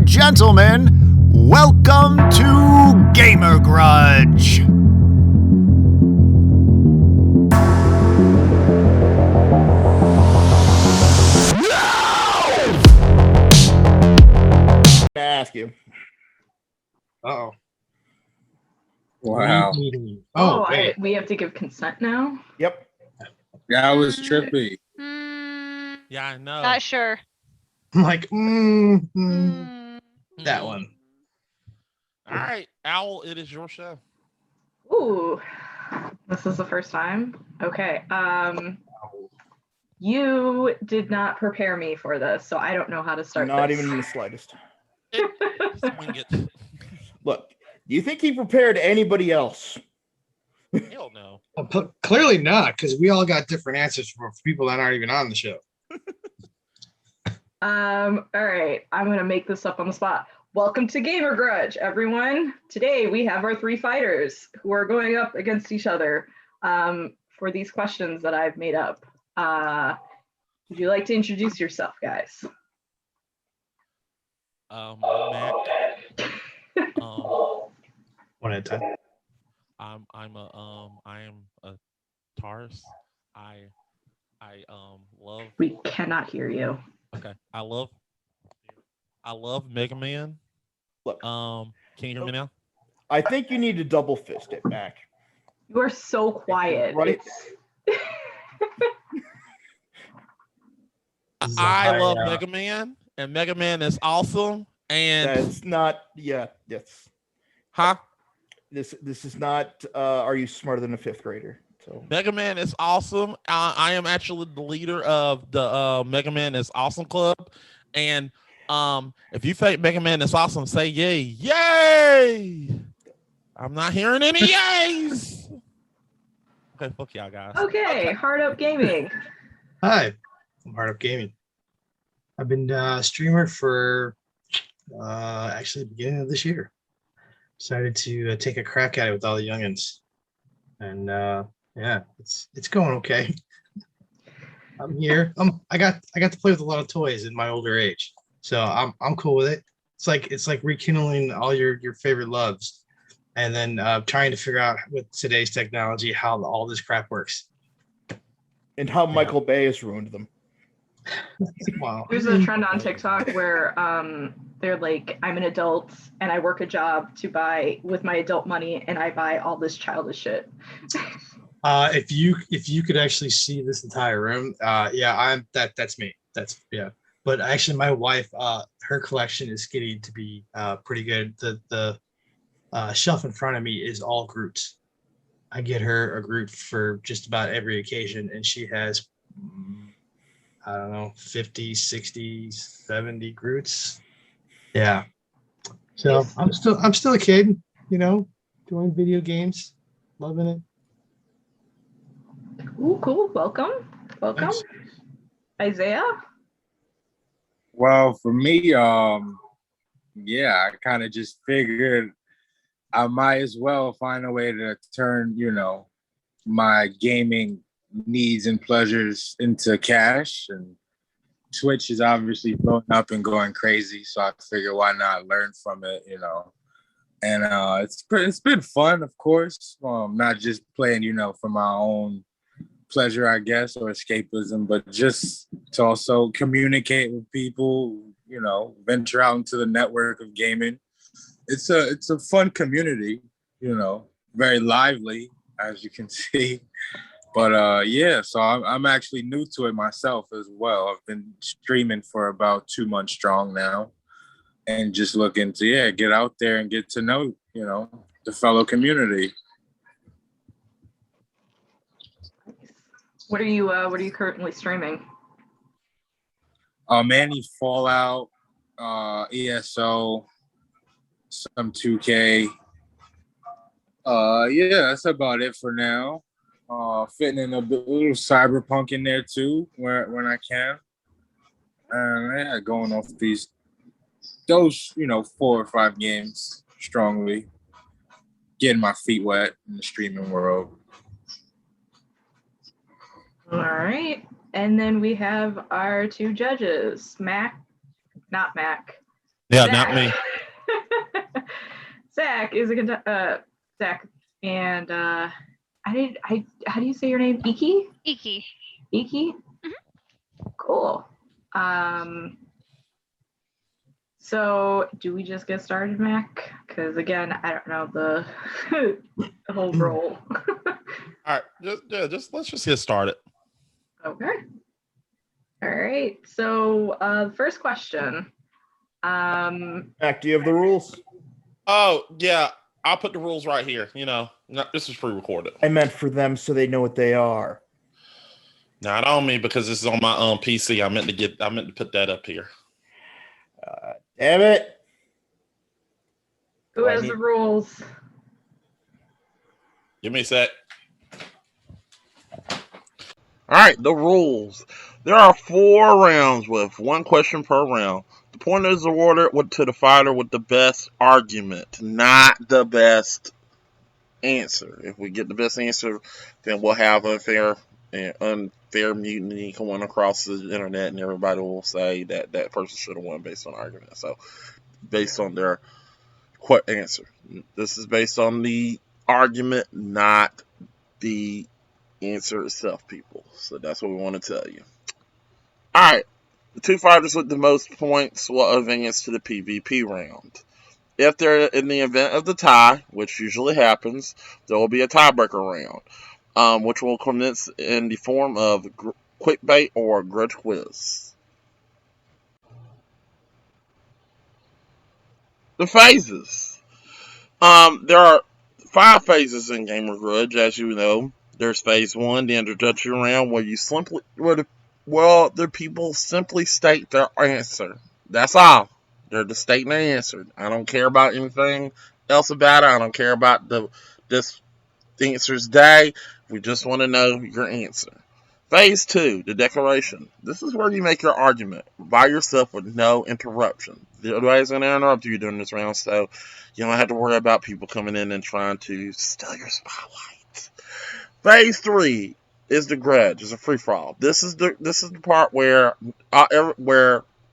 gentlemen, welcome to Gamer Grudge. Ask you. Uh-oh. Wow. Oh, wait. We have to give consent now? Yep. That was trippy. Yeah, I know. Not sure. I'm like, that one. All right, Owl, it is your show. Ooh, this is the first time. Okay. You did not prepare me for this, so I don't know how to start. Not this. even in the slightest. Swing it. Look, do you think he prepared anybody else? Hell no. Well, clearly not, because we all got different answers for people that aren't even on the show. All right, I'm gonna make this up on the spot. Welcome to Gamer Grudge, everyone. Today we have our three fighters who are going up against each other for these questions that I've made up. Would you like to introduce yourself, guys? I'm Mac. One at a time. I am a Taurus. I love. We cannot hear you. Okay, I love Mega Man. Look, Can you hear me now? I think you need to double fist it back. You are so quiet. Right. I love Mega Man, and Mega Man is awesome. And That's not. Yeah. Yes. huh? This is not. Are you smarter than a fifth grader? So Mega Man is awesome. I am actually the leader of the Mega Man is Awesome Club. And if you think Mega Man is awesome, say yay. Yay! I'm not hearing any yays. Okay, fuck y'all guys. Okay, Hard Up Gaming. Hi, I'm Hard Up Gaming. I've been a streamer for actually the beginning of this year. Decided to take a crack at it with all the youngins. And yeah, it's going okay. I'm here. I got to play with a lot of toys in my older age, so I'm cool with it. It's like rekindling all your favorite loves, and then trying to figure out with today's technology how all this crap works. and how Michael Bay has ruined them. Wow. There's a trend on TikTok where they're like, I'm an adult and I work a job to buy with my adult money, and I buy all this childish shit. If you could actually see this entire room, yeah, that's me. Yeah. But actually, my wife, her collection is getting to be pretty good. The shelf in front of me is all Groots. I get her a Groot for just about every occasion, and she has, I don't know, 50, 60, 70 Groots. Yeah. So I'm still a kid, doing video games, loving it. Ooh, cool. Welcome. Thanks. Isaiah? Well, for me, yeah, I kind of just figured I might as well find a way to turn, my gaming needs and pleasures into cash. And Twitch is obviously blowing up and going crazy, so I figure why not learn from it, And it's been fun, of course. Not just playing, for my own pleasure, I guess, or escapism, but just to also communicate with people, venture out into the network of gaming. It's a fun community, very lively, as you can see. But yeah, so I'm actually new to it myself as well. I've been streaming for about 2 months strong now, and just looking to get out there and get to know, the fellow community. What are you currently streaming? Mainly Fallout, ESO, some 2K. Yeah, that's about it for now. Fitting in a little cyberpunk in there too, when I can. And yeah, going off those 4 or 5 games strongly, getting my feet wet in the streaming world. All right. And then we have our two judges, not Mac, Yeah, Zach. not me. Zach is Zach, and how do you say your name? Iki? Iki. Iki? Cool. So do we just get started, Mac? Because again, I don't know the the whole role. All right, just let's just get started. Okay. All right. So the first question. Mac, do you have the rules? Oh yeah, I'll put the rules right here. This is pre-recorded. I meant for them so they know what they are. Not on me because this is on my PC. I meant to put that up here. Damn it. Who has the rules? Give me a sec. All right, the rules. There are 4 rounds with 1 question per round. The point is awarded to the fighter with the best argument, not the best answer. If we get the best answer, then we'll have unfair mutiny going across the internet, and everybody will say that that person should have won based on argument. So, based on their answer. This is based on the argument, not the answer itself, people. So that's what we want to tell you. Alright, the 2 fighters with the most points will advance to the PvP round. If they're in the event of the tie, which usually happens, there will be a tiebreaker round, which will commence in the form of quick bait or grudge quiz. The phases. There are 5 phases in Gamer Grudge, as you know. There's phase 1, the introductory round, where the people simply state their answer. That's all. They're just stating their answer. I don't care about anything else about it. I don't care about this answer's day. We just want to know your answer. Phase 2, the declaration. This is where you make your argument by yourself with no interruption. Nobody's going to interrupt you during this round, so you don't have to worry about people coming in and trying to steal your spotlight. Phase 3 is the grudge. It's a free for all. This is the part where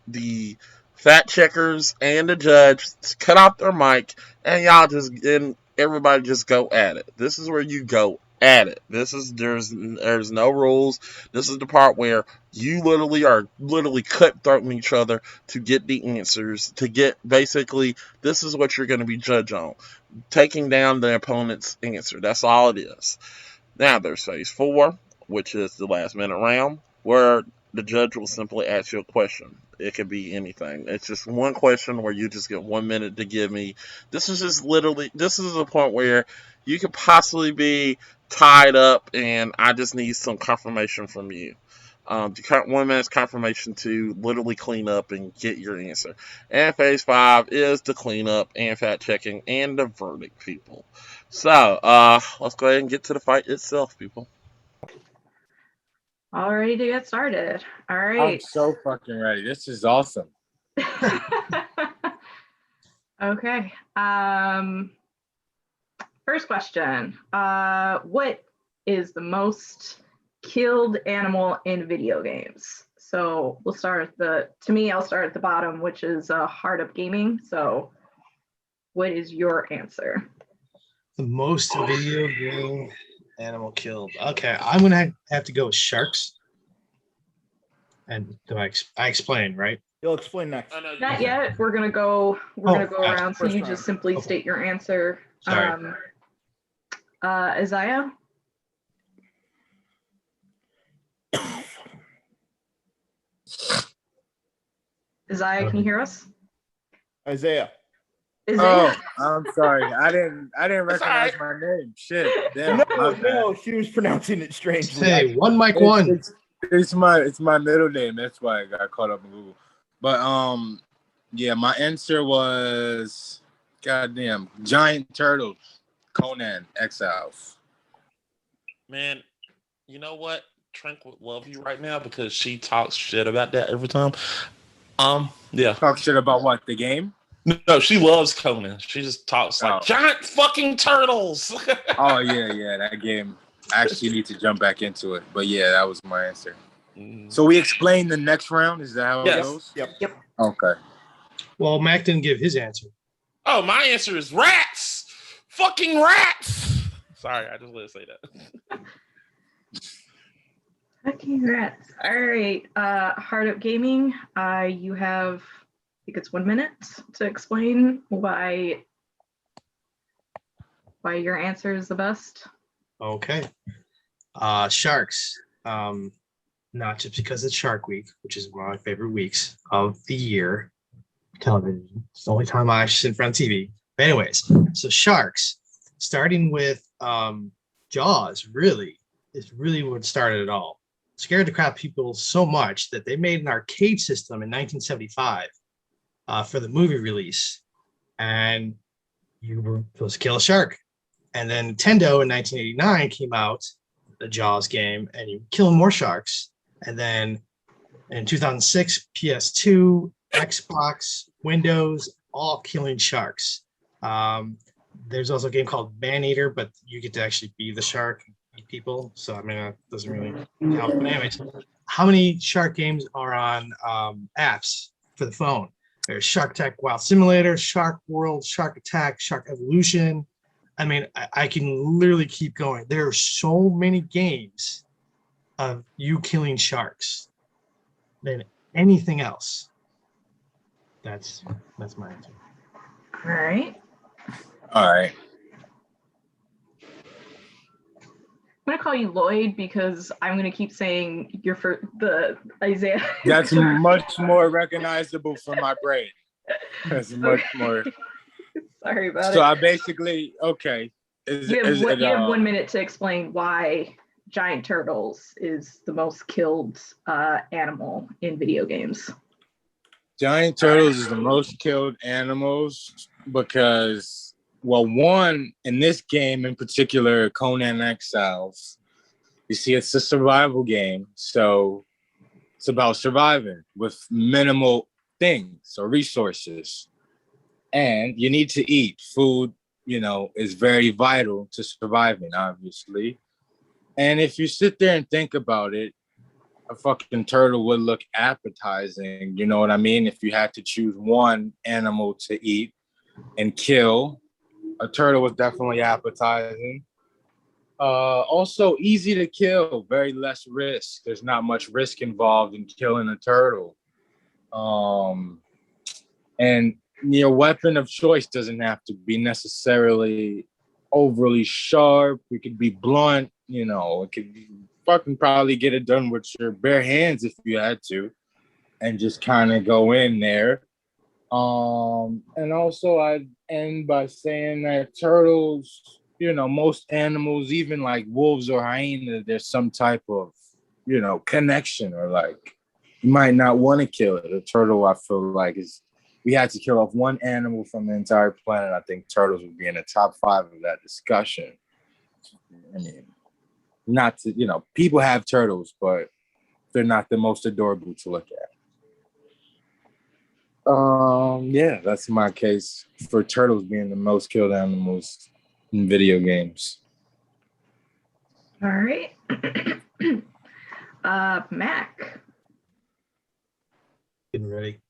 the fact checkers and the judge cut off their mic and everybody just go at it. This is where you go at it. There's no rules. This is the part where you literally cutthroating each other to get the answers. This is what you're going to be judged on. Taking down the opponent's answer. That's all it is. Now there's phase 4, which is the last minute round, where the judge will simply ask you a question. It could be anything. It's just one question where you just get 1 minute to give me. This is a point where you could possibly be tied up, and I just need some confirmation from you. 1 minute's confirmation to literally clean up and get your answer. And phase 5 is the cleanup and fact checking and the verdict, people. So, let's go ahead and get to the fight itself, people. All ready to get started. All I'm right. so fucking ready. This is awesome. Okay. First question. What is the most killed animal in video games? So we'll start I'll start at the bottom, which is Hard Up Gaming. So what is your answer? The most video game animal killed. Okay, I'm gonna have to go with sharks. And I explain, right? You'll explain next. Not yet. We're gonna go around. So First you round. just simply Okay. state your answer. Sorry. Isaiah? Isaiah, can you hear us? Isaiah. Isaiah? Oh, I'm sorry. I didn't recognize It's my name. Shit. Damn. my bad. No, she was pronouncing it strangely. Hey, one mic one. It's my middle name. That's why I got caught up in Google. But yeah, my answer was goddamn giant turtles. Conan Exiles. Man, you know what? Trink would love you right now because she talks shit about that every time. Yeah. Talk shit about what? The game? No, she loves Conan. She just talks like giant fucking turtles. Oh yeah, that game. I actually need to jump back into it. But yeah, that was my answer. So we explain the next round. Is that how it goes? Yep. Okay. Well, Mac didn't give his answer. Oh, my answer is rats. Fucking rats. Sorry, I just let it say that. Fucking rats. All right. Heart Up Gaming. You have, I think it's 1 minute to explain why your answer is the best. Okay. Sharks. Not just because it's Shark Week, which is one of my favorite weeks of the year. Television. It's the only time I actually sit in front of TV. But anyways, so sharks, starting with Jaws, really is really what started it all. Scared the crap people so much that they made an arcade system in 1975 for the movie release, and you were supposed to kill a shark. And then Nintendo in 1989 came out, the Jaws game, and you kill more sharks. And then in 2006, PS2, Xbox, Windows, all killing sharks. There's also a game called Maneater, but you get to actually be the shark and eat people. So I mean, that doesn't really help. But anyways, how many shark games are on apps for the phone? There's Shark Tech Wild Simulator, Shark World, Shark Attack, Shark Evolution. I mean, I can literally keep going. There are so many games of you killing sharks than anything else. That's my answer. All right. All right. I'm gonna call you Lloyd because I'm gonna keep saying your the Isaiah. That's much more recognizable for my brain. That's much more. Sorry about it. So I basically, okay. You have 1 minute to explain why giant turtles is the most killed animal in video games. Giant turtles is the most killed animals because, well, one, in this game in particular, Conan Exiles, you see it's a survival game. So it's about surviving with minimal things or resources. And you need to eat. Food, is very vital to surviving, obviously. And if you sit there and think about it, a fucking turtle would look appetizing, you know what I mean? If you had to choose one animal to eat and kill, a turtle was definitely appetizing. Also easy to kill, very less risk. There's not much risk involved in killing a turtle. And your weapon of choice doesn't have to be necessarily overly sharp. It could be blunt, it could be fucking probably get it done with your bare hands if you had to, and just kind of go in there. And also I'd end by saying that turtles, most animals, even like wolves or hyenas, there's some type of, connection, or like you might not want to kill it. A turtle, I feel like, we had to kill off one animal from the entire planet. I think turtles would be in the top 5 of that discussion. I mean, not to, people have turtles, but they're not the most adorable to look at. Yeah, that's my case for turtles being the most killed animals in video games. All right. Mac. Getting ready.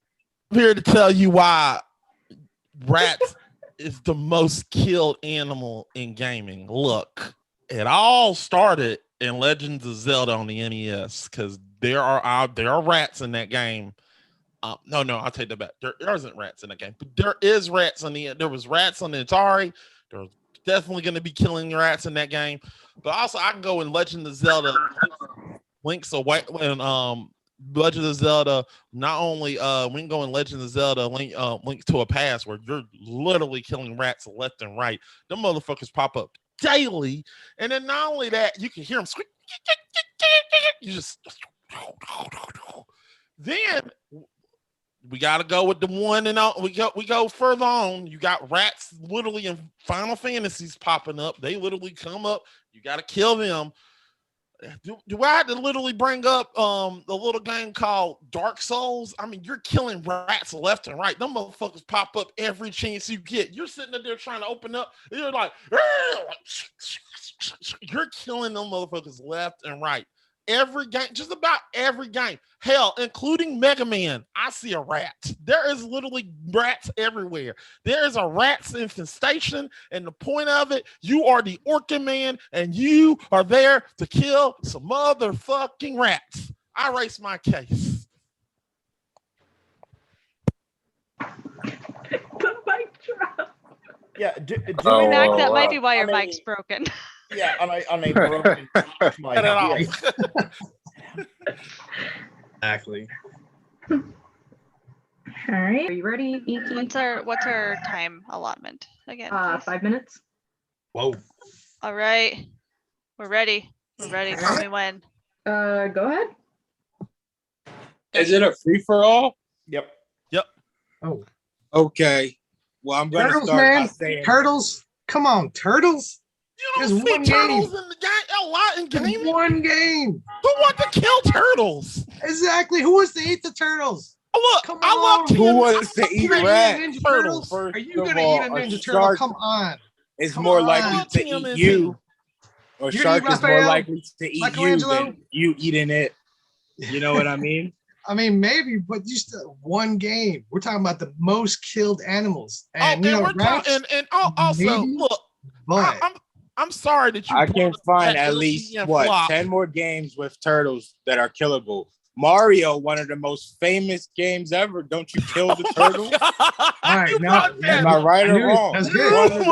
I'm here to tell you why rats is the most killed animal in gaming. Look, it all started in Legends of Zelda on the NES because there are rats in that game. No, I'll take that back. There isn't rats in the game, but there is rats there was rats on the Atari. There's definitely going to be killing rats in that game. But also, I can go in Legend of Zelda, Link's Away, and Legend of Zelda. Not only we can go in Legend of Zelda, Link to a Past, where you're literally killing rats left and right. Them motherfuckers pop up daily, and then not only that, you can hear them squeak. You just then. We gotta go with the one and we go further on. You got rats literally in Final Fantasies popping up. They literally come up. You gotta kill them. Do I have to literally bring up the little game called Dark Souls? I mean, you're killing rats left and right. Them motherfuckers pop up every chance you get. You're sitting there trying to open up. And you're like, you're killing them motherfuckers left and right. every game, just about every game, hell, including Mega Man, I see a rat. There is literally rats everywhere. There is a rat's infestation, and the point of it, you are the Orca Man, and you are there to kill some motherfucking rats. I race my case. The mic drop. Yeah, Oh, Mac, wow, that might wow. be why your On a- mic's broken. Yeah, on a broken mic. Cut it off. Yeah. Exactly. All right. Are you ready, ET? What's our time allotment again? Please? 5 minutes. Whoa. All right. We're ready. We're ready. Tell me when. Go ahead. Is it a free for all? Yep. Oh. Okay. Well, I'm gonna Turtles, start by man. saying Turtles. Come on, turtles. You don't There's see one turtles game. in the game a lot in There's gaming. one game. Who wants to kill turtles? Exactly. Who wants to eat the turtles? Oh, look, Come I love on. Who Tim. wants to I love eat Tim rats? and Ninja turtles. First Are you of gonna all, eat a a ninja turtle? shark Come on. is Come more on. likely to Tim eat and you, or You're shark gonna eat is more Raphael? likely to eat you Michelangelo? than you eating it. You know what I mean? I mean, maybe, but you still one game. We're talking about the most killed animals, and Oh, you know, and we're rats. talking, and also, maybe, look, But I'm sorry that you I brought can up find that at least LGN what flop. 10 more games with turtles that are killable. Mario, one of the most famous games ever. Don't you kill the turtle? all right, You now brought that Am I right I or knew it. wrong? That's good. One of the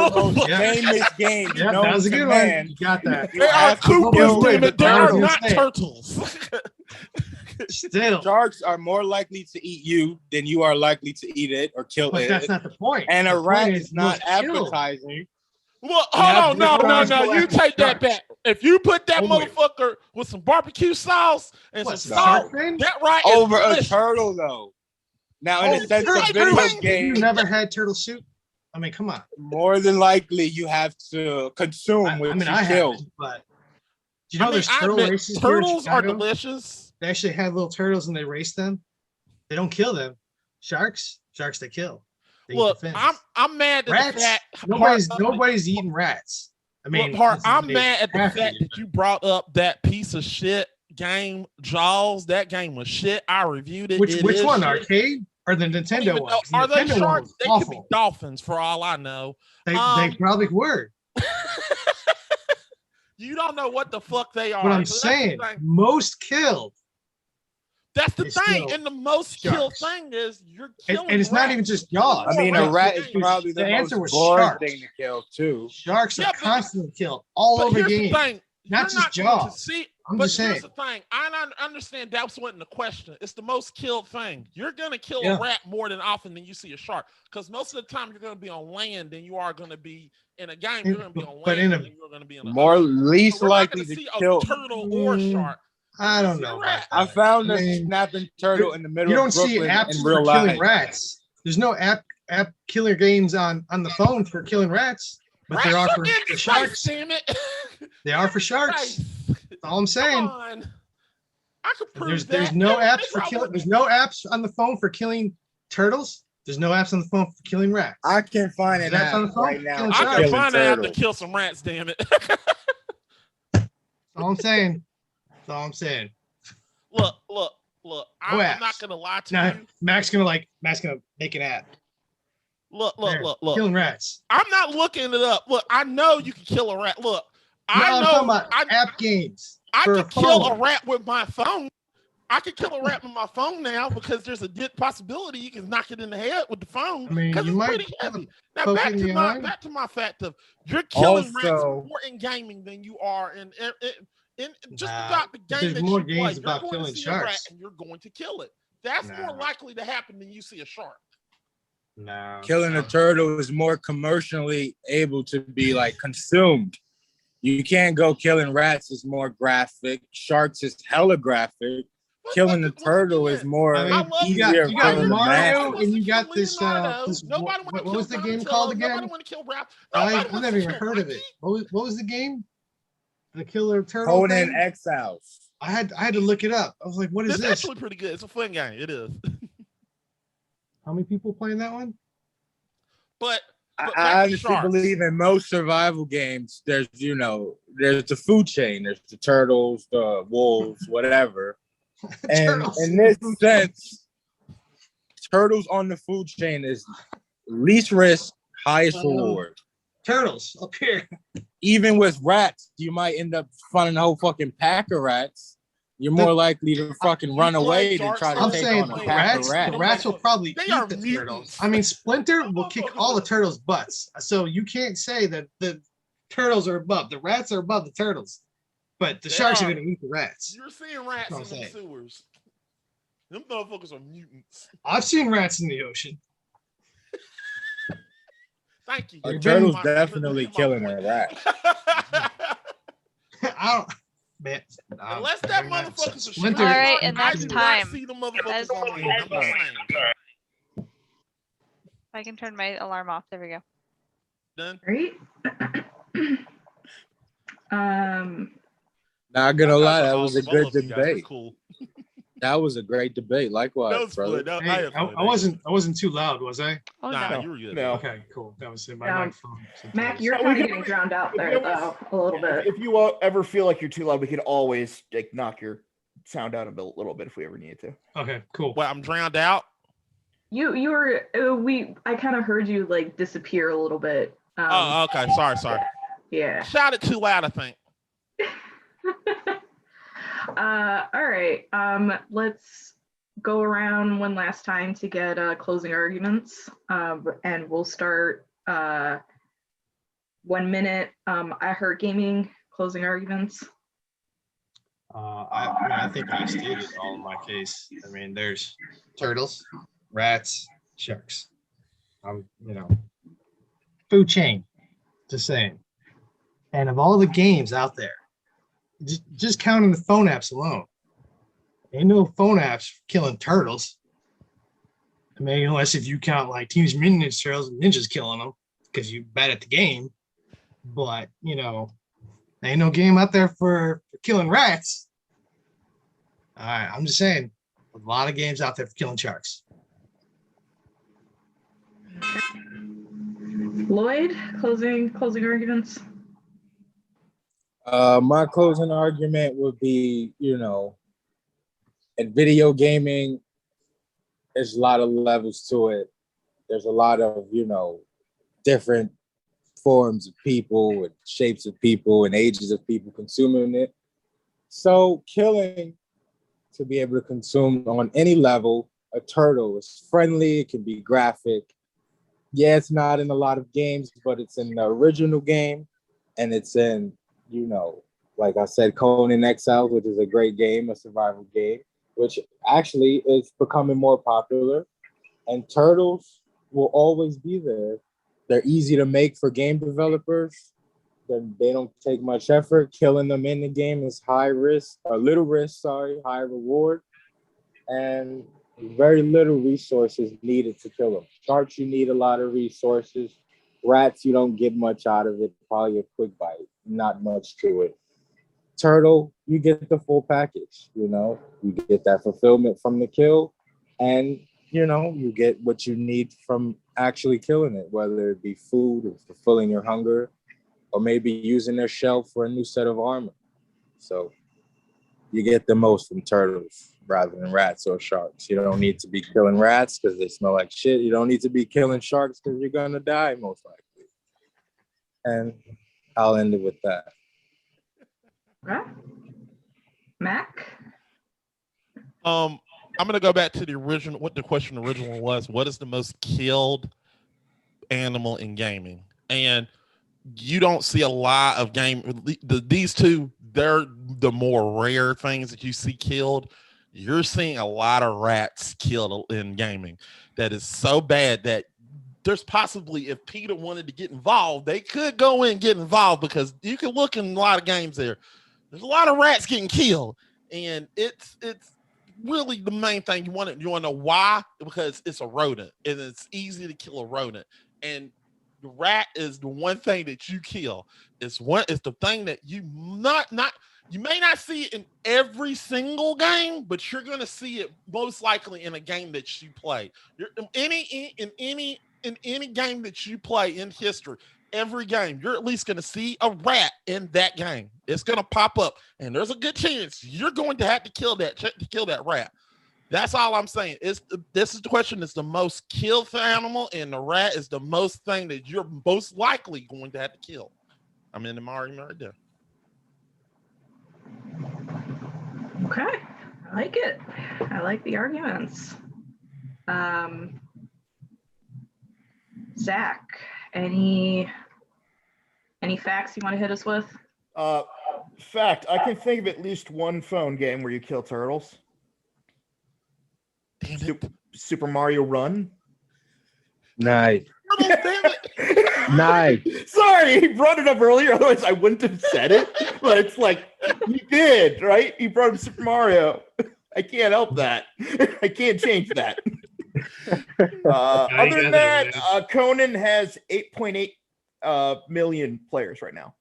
most Yeah. famous games Yep, known that was a to good man. one. You got that. You They are have to Coopers, kill Coopers, wait, damn it. but They I are was gonna not say- turtles. Still, Sharks are more likely to eat you than you are likely to eat it or kill but that's it. not the point. And a The rat point is not most killed. appetizing. Well, You have hold on, no. different You take that sharks. back. If you put that Oh, wait. motherfucker with some barbecue sauce and What, some the shark salt, fin? that right is Over a delicious. turtle, though. Now, in Oh, a sense turtle of soup. video turtle. game, You never had turtle soup? I mean, come on. more than likely you have to consume I what mean, you I kill. haven't, but do you know there's I turtle admit, races here in turtles are Chicago? delicious. They actually have little turtles and they race them. They don't kill them. Sharks they kill. They eat Look, the fins. I'm mad at Rats. the fact. Nobody's eating rats. I mean, Look, Hart, this is I'm maybe mad at the half fact of that you brought up that piece of shit game, Jaws. That game was shit. I reviewed it. Which It which is one? shit. Arcade or the I don't Nintendo even one? know. 'Cause the Are they Nintendo one sharks? was They could be awful. dolphins for all I know. They probably were. You don't know what the fuck they are. But I'm So that's the saying thing. most killed. That's the It's thing. still And the most killed sharks. thing is you're And, killing. and it's not rats. even just Jaws. I mean, a Rats. rat is The probably the answer most was boring sharks. thing to kill, too. Sharks are Yeah, but- constantly killed all But over here's games. the thing. Not You're just not going to Jaws. see. I'm But just saying. here's the thing. I understand that wasn't the question. It's the most killed thing. You're gonna kill Yeah. a rat more than often than you see a shark. Because most of the time you're gonna be on land than you are gonna be in a game. You're gonna be on But land in a- than you're gonna be in a More ocean. least So we're not likely gonna to see kill. a turtle or shark. I You don't see a know. rat. about I that. found I a mean, snapping turtle in the middle You don't of see Brooklyn apps in for real killing life. rats. There's no app killer games on the phone for killing rats, but there Rats are are for in the space, sharks. damn it. They are for sharks. Space. That's all I'm saying. Come on. I could prove There's that. no They apps for probably killing. wouldn't- There's no apps on the phone for killing turtles. There's no apps on the phone for killing rats. I can find an That's on app the phone? right now. Killing for I sharks. can killing find an app to turtles. kill some rats, damn it. That's all I'm saying. That's all I'm saying. Look. No I'm apps. not gonna lie to Now you. Mac's gonna make an app. Look. Killing rats. I'm not looking it up. Look, I know you can kill a rat. Look, No, I I'm talking know about app games. I for a can kill a phone. rat with my phone. I can kill a rat with my phone now because there's a good possibility you can knock it in the head with the phone. I mean, because you it's might pretty have a heavy. Now poke back in to the my eye. fact of you're killing rats Also- more in gaming than you are in just Nah, about the game there's that more you play. games You're about going killing to see a rat sharks. and you're going to kill it. That's Nah. more likely to happen than you see a shark. No. Killing a turtle is more commercially able to be like consumed. You can't go killing rats is more graphic. Sharks is hella graphic. Killing the Once turtle again, is more I mean, I love easier you got for the Mario masses. and you got this. Leonardo. This Nobody what wanna was kill the game Donatello. called Nobody again? want to kill Ralph. I've Nobody wants never to even kill heard of it. Rocky. What was the game? The killer turtle Conan thing? Exiles. I had to look it up. I was like, what is It's this? actually pretty good. It's a fun game. It is. How many people playing that one? But But I back to honestly sharks. believe in most survival games, there's the food chain. There's the turtles, the wolves, whatever. And Turtles in in the this food sense, turtles on the food chain is least risk, highest reward. Turtles up here. Even with rats, you might end up finding a whole fucking pack of rats. You're more likely to fucking run away than try to I'm take saying on a the pack of rats rats. will probably They eat are the mutants. turtles. I mean, Splinter will kick all the turtles' butts. So you can't say that the turtles are above. The rats are above the turtles. But the They sharks are are. going to eat the rats. You're seeing rats That's in what the I'm saying. sewers. Them motherfuckers are mutants. I've seen rats in the ocean. Thank you. A You've turtle's My- definitely my killing point. a rat. I don't. Man, Unless that motherfucker's a Splinter. All right, shrimp, and I that's do time. not see the motherfuckers That's- on land. I'm just saying. I can turn my alarm off. There we go. Done. Great. Not gonna I'm lie, not that gonna was a argue. I good love you guys. You're debate. Cool. That was a great debate. Likewise, That was brother. good. That- Hey, had fun. I wasn't too loud, was I? Oh Nah, no. you were good. No. Okay, cool. That was in my Um, microphone. Mac, sometimes. you're No, we kind of can- getting drowned out if there, you though, a little bit. If you ever feel like you're too loud, we could always like knock your sound out a little bit if we ever need to. Okay, cool. Well, I'm drowned out. You were I kind of heard you like disappear a little bit. Oh, okay. Sorry. Yeah. Shouted too loud, I think. All right. Let's go around one last time to get closing arguments. And we'll start 1 minute. I heard gaming closing arguments. I think I stated all of my case. I mean, there's turtles, rats, sharks. Food chain, just saying. And of all the games out there, just counting the phone apps alone, ain't no phone apps killing turtles. I mean, unless if you count like Teenage Mutant Ninja Turtles and ninjas killing them because you bad at the game. But ain't no game out there for killing rats. All right, I'm just saying, a lot of games out there for killing sharks. Lloyd, closing arguments. My closing argument would be, in video gaming, there's a lot of levels to it. There's a lot of, different forms of people and shapes of people and ages of people consuming it. So killing to be able to consume on any level, a turtle is friendly, it can be graphic. Yeah, it's not in a lot of games, but it's in the original game, and it's in, like I said, Conan Exiles, which is a great game, a survival game, which actually is becoming more popular. And turtles will always be there. They're easy to make for game developers. They don't take much effort. Killing them in the game is high risk, high reward, and very little resources needed to kill them. Sharks, you need a lot of resources. Rats, you don't get much out of it. Probably a quick bite, not much to it. Turtle, you get the full package. You get that fulfillment from the kill, and you get what you need from actually killing it, whether it be food or fulfilling your hunger, or maybe using their shell for a new set of armor. So you get the most from turtles rather than rats or sharks. You don't need to be killing rats because they smell like shit. You don't need to be killing sharks because you're gonna die most likely. And I'll end it with that. Right. Mac. I'm gonna go back to the original. What the question originally was: what is the most killed animal in gaming? And you don't see a lot of game. These two, they're the more rare things that you see killed. You're seeing a lot of rats killed in gaming. That is so bad that there's possibly, if PETA wanted to get involved, they could go in and get involved, because you can look in a lot of games there. There's a lot of rats getting killed, and it's really the main thing you want to know why, because it's a rodent and it's easy to kill a rodent, and the rat is the one thing that you kill. It's the thing that you you may not see it in every single game, but you're gonna see it most likely in a game that you play. In any in any game that you play in history, every game, you're at least going to see a rat in that game. It's going to pop up, and there's a good chance you're going to have to kill that rat. That's all I'm saying. This is the question. It's the most killed animal, and the rat is the most thing that you're most likely going to have to kill. I'm in the argument right there. Okay, I like it. I like the arguments. Zach, any facts you want to hit us with? Fact, I can think of at least one phone game where you kill turtles. Damn it. Super Mario Run. Nice. Damn it. Nice. Sorry, he brought it up earlier. Otherwise, I wouldn't have said it. But it's like, he did, right? He brought up Super Mario. I can't help that. I can't change that. Other than that, Conan has 8.8 million players right now.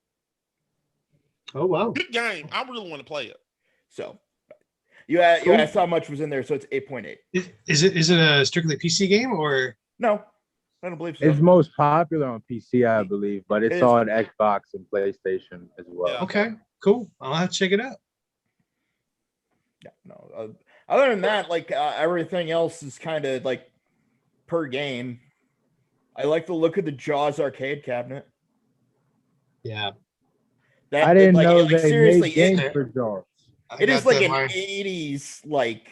Oh wow. Good game. I really want to play it. So you asked how much was in there, so it's 8.8. Is it a strictly PC game or? No, I don't believe so. It's most popular on PC, I believe, but it's on Xbox and PlayStation as well. Yeah. Okay, cool. I'll have to check it out. Yeah, no. Other than that, like everything else is kind of like per game. I like the look of the Jaws arcade cabinet. Yeah. I didn't know they seriously, made games for Jaws. It is like an 80s, like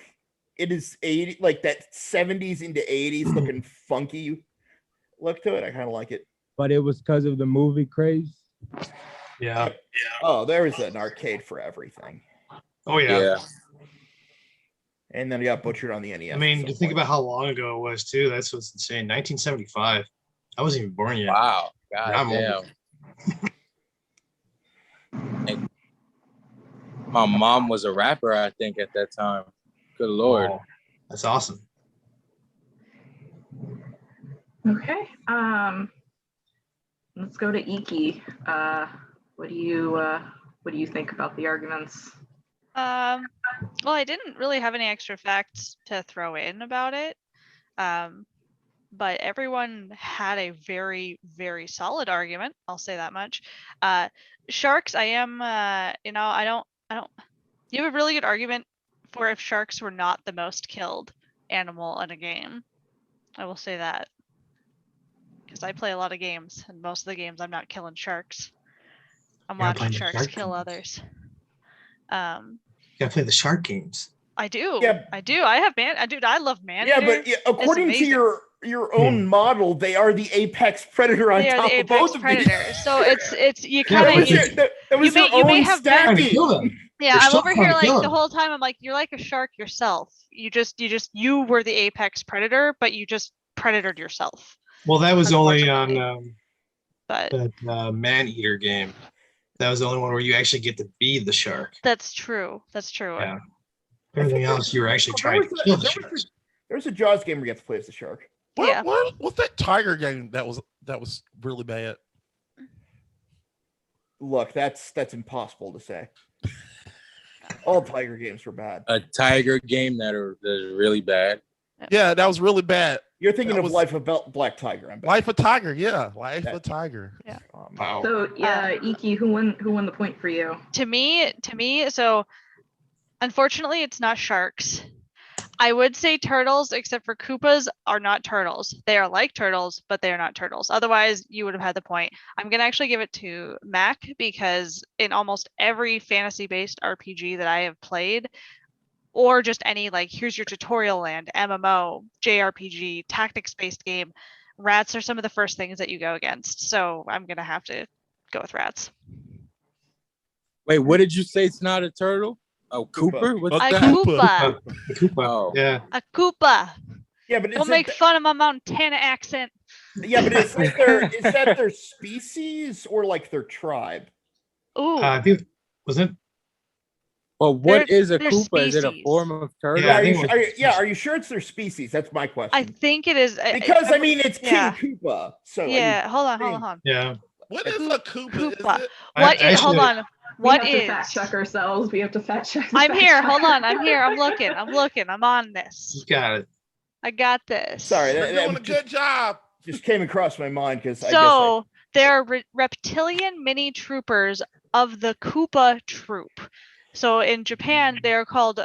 it is 80, like that 70s into 80s looking funky look to it. I kind of like it. But it was because of the movie craze. Yeah. Oh, there was an arcade for everything. Oh yeah. And then it got butchered on the NES. I mean, to think about how long ago it was too. That's what's insane. 1975. I wasn't even born yet. Wow. God I'm damn. old. My mom was a rapper, I think, at that time. Good Lord. Oh, that's awesome. Okay. Let's go to Iki. What do you think about the arguments? Well, I didn't really have any extra facts to throw in about it. But everyone had a very, very solid argument. I'll say that much. Sharks, I am, I don't, you have a really good argument for if sharks were not the most killed animal in a game. I will say that. Because I play a lot of games, and most of the games I'm not killing sharks. I'm You're not watching playing the sharks shark kill games. others. You gotta play the shark games. I do. Yeah. I do. I have dude, I love man. Yeah, but according to amazing. your own model, they are the apex predator on They are top the of both apex of these. predator. So it's you Yeah, kind but of That was you your may own have been- Trying to stacking. kill them. yeah. You're I'm still over trying here to like kill the him. whole time. I'm like, you're like a shark yourself. You were the apex predator, but you just predatored yourself. Well, that was only on But that man-eater game. That was the only one where you actually get to be the shark. that's true. That's true. Yeah. Everything else, you were actually trying to kill the sharks. There was a Jaws game where you have to play as the shark. Yeah. What's that tiger game that was really bad? Look, that's impossible to say. All Tiger games were bad. A tiger game that is really bad. Yeah, that was really bad. You're thinking That of was- Life of Black Tiger. I'm Life of Tiger, yeah. Life of Tiger. Wow. So yeah, Iki, who won the point for you? To me, so unfortunately it's not sharks. I would say turtles, except for Koopas are not turtles. They are like turtles, but they are not turtles. Otherwise, you would have had the point. I'm going to actually give it to Mac because in almost every fantasy-based RPG that I have played, or just any like, here's your tutorial land, MMO, JRPG, tactics-based game, rats are some of the first things that you go against. So I'm going to have to go with rats. Wait, what did you say? It's not a turtle? Oh, Cooper? What's A that? Koopa. The Koopa. Oh. Yeah. A Koopa. Yeah, but Don't make fun of my Montana accent. yeah, but is that their species or like their tribe? Ooh. I think wasn't. Well, what They're- is a they're Koopa? Is it a species. form of turtle? Yeah, I are, think you, it was- are you sure it's their species? That's my question. I think it is. Because I mean, it's King yeah. Koopa. So Yeah, hold on. Yeah. What is a Koopa? Is Koopa. it? What is? Hold Actually- on. What we have is? to fact check ourselves. We have to fact check. the I'm fact here. Hold checker. on. I'm here. I'm looking. I'm on this. You got it. I got this. Sorry, They're doing a good job. just came across my mind because So there are reptilian mini troopers of the Koopa troop. So in Japan, they're called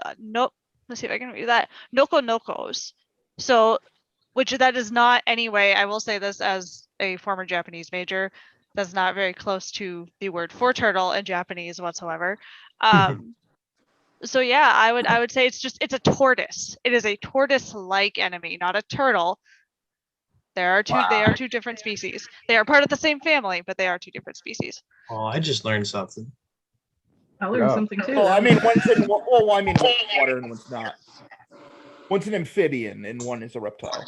let's see if I can read that. Nokonokos. So, which that is not anyway. I will say this as a former Japanese major. That's not very close to the word for turtle in Japanese whatsoever. So yeah, I would say it's a tortoise. It is a tortoise-like enemy, not a turtle. They are two different species. They are part of the same family, but they are two different species. Oh, I just learned something. I learned something too. Oh, I mean, one's in one's water and one's not. One's an amphibian and one is a reptile.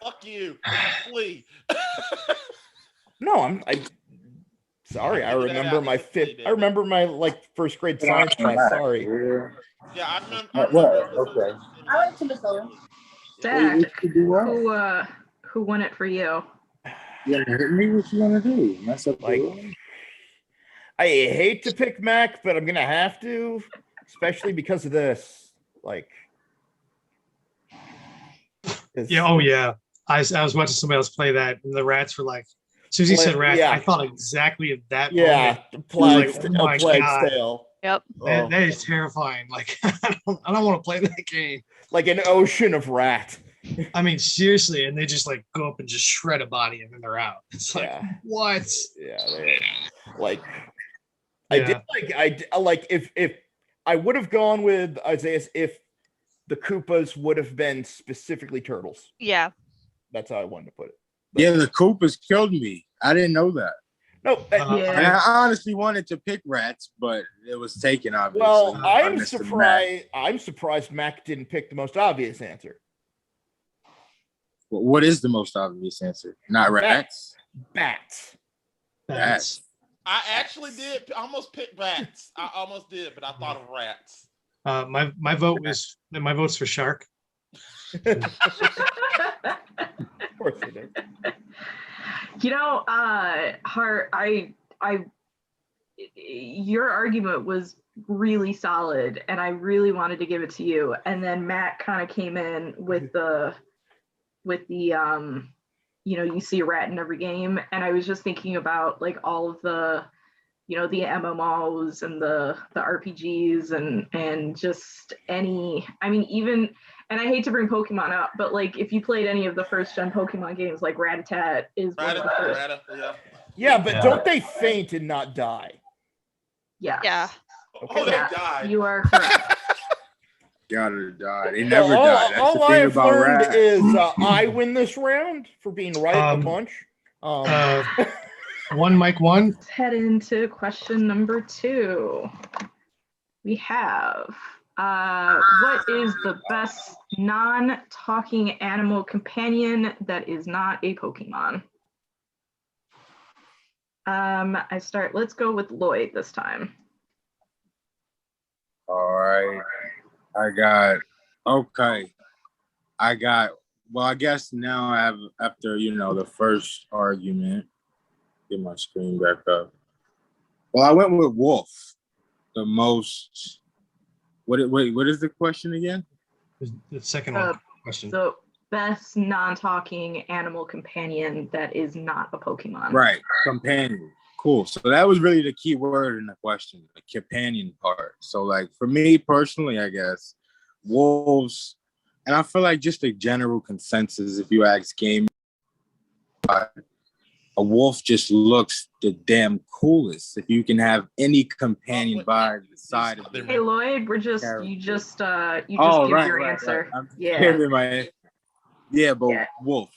Fuck you. Flee. No, I'm sorry. I remember my first grade science class. Sorry. Yeah, I remember. Okay. I like to Minnesota. Zach, What? who won it for you? You gonna hurt me? What you gonna do? Mess up Like, I hate to pick Mac, but I'm gonna have to, especially because of this. Like, Yeah. Oh yeah. I was watching somebody else play that, and the rats were like, as soon as he said rat, yeah. I thought exactly of that yeah, moment. plague's Like, oh my God. tail. Yep. That is terrifying. Like, I don't want to play that game. Like an ocean of rat. I mean, seriously, and they just like go up and just shred a body, and then they're out. It's like, Yeah. what? Yeah, like Yeah. I did like if I would have gone with Isaiah's if the Koopas would have been specifically turtles. Yeah. That's how I wanted to put it. Yeah, the Koopas killed me. I didn't know that. No, Yeah. And I honestly wanted to pick rats, but it was taken, obviously. well, by I'm Mr. Mac. surprised. I'm surprised Mac didn't pick the most obvious answer. What is the most obvious answer? Not rats. Bats. That's I actually did almost pick rats. I almost did, but I thought of rats. my vote's for shark. Of course it is. You know, Hart, your argument was really solid, and I really wanted to give it to you. And then Matt kind of came in with the you see a rat in every game, and I was just thinking about like all of the, the MMOs and the RPGs and just any. I mean, even. And I hate to bring Pokemon up, but like if you played any of the first gen Pokemon games, like Rattata is one of the first. Yeah, but don't they faint and not die? Yeah. Yeah. Okay. Oh, they Yeah, died. you are correct. Gotta die. They never all, die. That's all the I thing have about learned rats. is I win this round for being right a bunch. One Mike one. Let's head into question number 2. We have what is the best non-talking animal companion that is not a Pokemon? Let's go with Lloyd this time. All right. Well, I guess now I have, after, the first argument, get my screen back up. Well, I went with Wolf, the most, what is the question again? The second one question. So best non-talking animal companion that is not a Pokemon. Right, companion. Cool. So that was really the key word in the question, the companion part. So like for me personally, I guess wolves, and I feel like just a general consensus, if you ask game, a wolf just looks the damn coolest. If you can have any companion by the side of Hey Lloyd, you just give your answer. Wolf.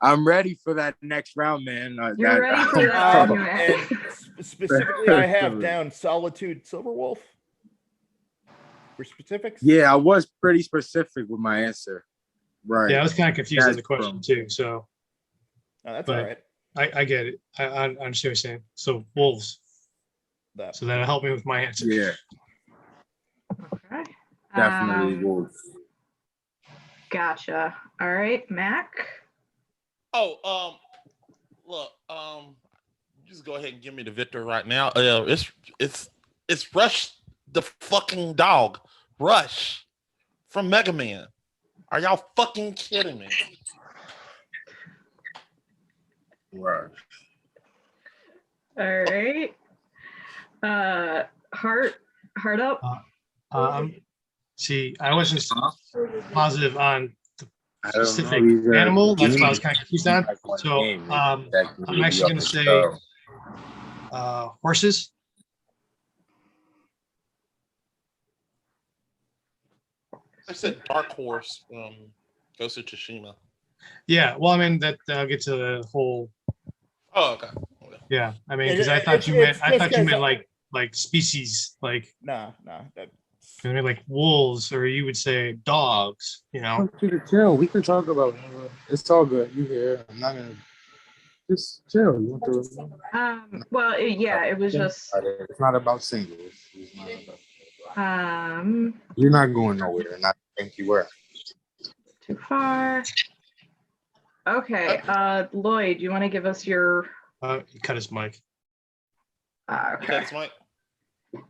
I'm ready for that next round, man. You're ready for that and specifically, I have down Solitude Silverwolf. For specifics? Yeah, I was pretty specific with my answer. Right. Yeah, I was kind of confused with the question too. So that's all right. I get it. I understand what you're saying. So wolves. So that'll help me with my answer. Yeah. Okay. Definitely wolves. Gotcha. All right, Mac. Oh, look, just go ahead and give me the victor right now. It's Rush the fucking dog. Rush from Mega Man. Are y'all fucking kidding me? Right. All right. Heart up. See, I wasn't positive on the I don't know. specific These are animal. That's what I was games. kind of confused on. Like one So game, I'm that can really actually be going to on say the show. horses. I said Dark Horse from Ghost of Tsushima. Yeah, well, I mean that gets to the whole. Oh, okay. Yeah, I mean because I thought you meant like species, like Nah, that I mean, like wolves, or you would say dogs. You know. Chill. We can talk about it. It's all good. You here? I'm not gonna just chill. You want to? Well, yeah, it was just. It's not about singles. It's not about, Um. you're not going nowhere, and I think you were. Too far. Okay. Lloyd, you want to give us your? He cut his mic. Okay. That's Mike.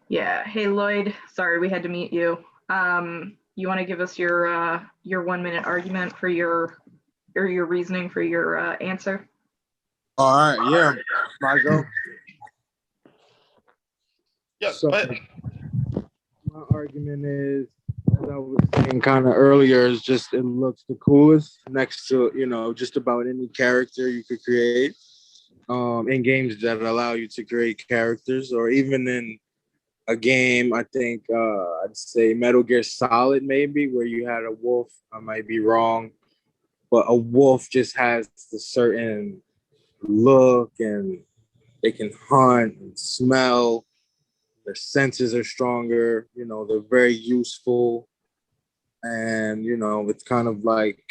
Yeah. Hey, Lloyd. Sorry, we had to mute you. You want to give us your 1 minute argument for your reasoning for your answer? All right. Yeah. Margo. Yes. So, my argument is, as I was saying kind of earlier, is just it looks the coolest next to, just about any character you could create in games that allow you to create characters, or even in a game, I think I'd say Metal Gear Solid maybe, where you had a wolf. I might be wrong, but a wolf just has a certain look, and they can hunt and smell. Their senses are stronger, they're very useful. And, it's kind of like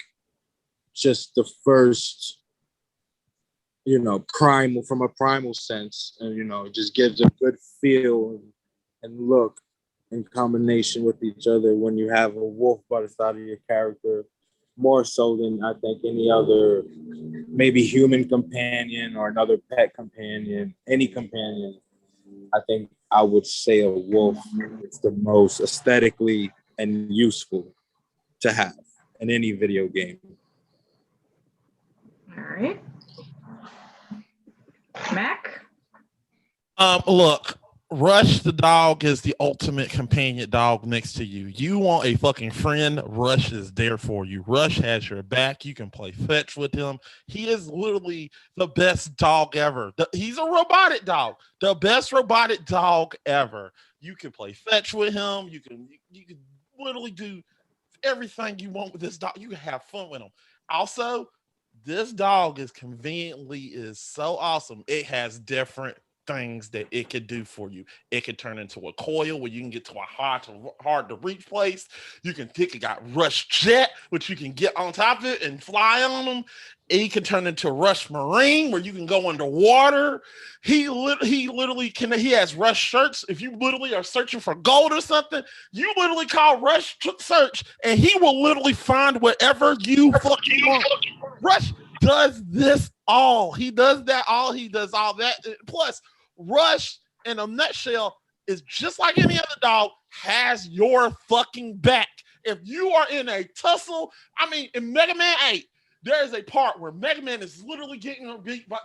just the first, primal, from a primal sense. And, it just gives a good feel and look in combination with each other when you have a wolf by the side of your character, more so than I think any other, maybe human companion or another pet companion, any companion. I think I would say a wolf is the most aesthetically and useful to have in any video game. All right. Mac? Look, Rush the dog is the ultimate companion dog next to you. You want a fucking friend, Rush is there for you. Rush has your back. You can play fetch with him. He is literally the best dog ever. He's a robotic dog. The best robotic dog ever. You can play fetch with him. You can literally do everything you want with this dog. You can have fun with him. Also, this dog is so awesome. It has different things that it could do for you. It could turn into a coil where you can get to a hard to reach place. It got Rush Jet, which you can get on top of it and fly on them. It can turn into Rush Marine, where you can go underwater. He literally can. He has Rush shirts. If you literally are searching for gold or something, you literally call Rush search, and he will literally find whatever you fucking want. Rush does this all. He does that all. He does all that. Plus, Rush, in a nutshell, is just like any other dog, has your fucking back. If you are in a tussle, in Mega Man 8, there is a part where Mega Man is literally getting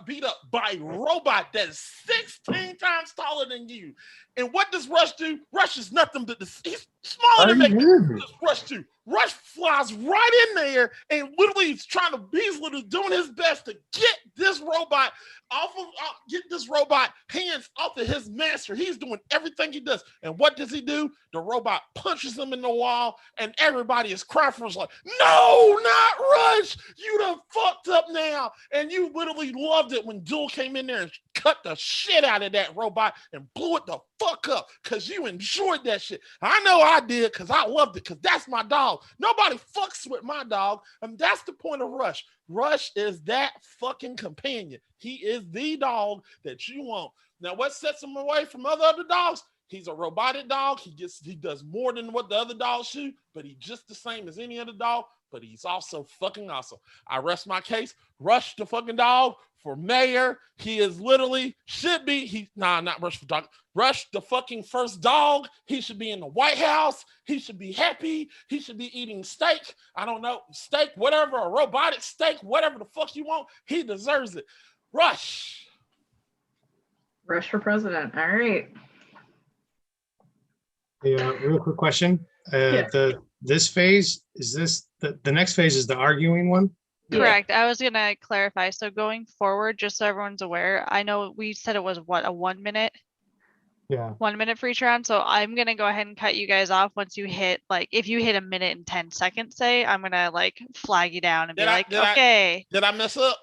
beat up by a robot that is 16 times taller than you. And what does Rush do? Rush is nothing but he's smaller than Mega Man. What does Rush do? Rush flies right in there and literally he's literally doing his best to get this robot hands off of his master. He's doing everything he does. And what does he do? The robot punches him in the wall, and everybody is crying for us like, no, not Rush. You done fucked up now. And you literally loved it when Duel came in there and cut the shit out of that robot and blew it the fuck up because you enjoyed that shit. I know I did because I loved it because that's my dog. Nobody fucks with my dog. And that's the point of Rush. Rush is that fucking companion. He is the dog that you want. Now, what sets him away from other dogs? He's a robotic dog. He does more than what the other dogs do, but he's just the same as any other dog, but he's also fucking awesome. I rest my case. Rush the fucking dog for mayor. He is literally not Rush for dog. Rush the fucking first dog. He should be in the White House. He should be happy. He should be eating steak. I don't know, steak, whatever, a robotic steak, whatever the fuck you want. He deserves it. Rush. Rush for president. All right. Yeah, real quick question. Yeah. This phase is this the next phase is the arguing one? Yeah. Correct. I was gonna clarify. So going forward, just so everyone's aware, I know we said it was what, a 1 minute? Yeah. 1 minute for each round. So I'm gonna go ahead and cut you guys off once you hit, like, if you hit 1 minute and 10 seconds, say, I'm gonna like flag you down and be like, okay. Did I mess up?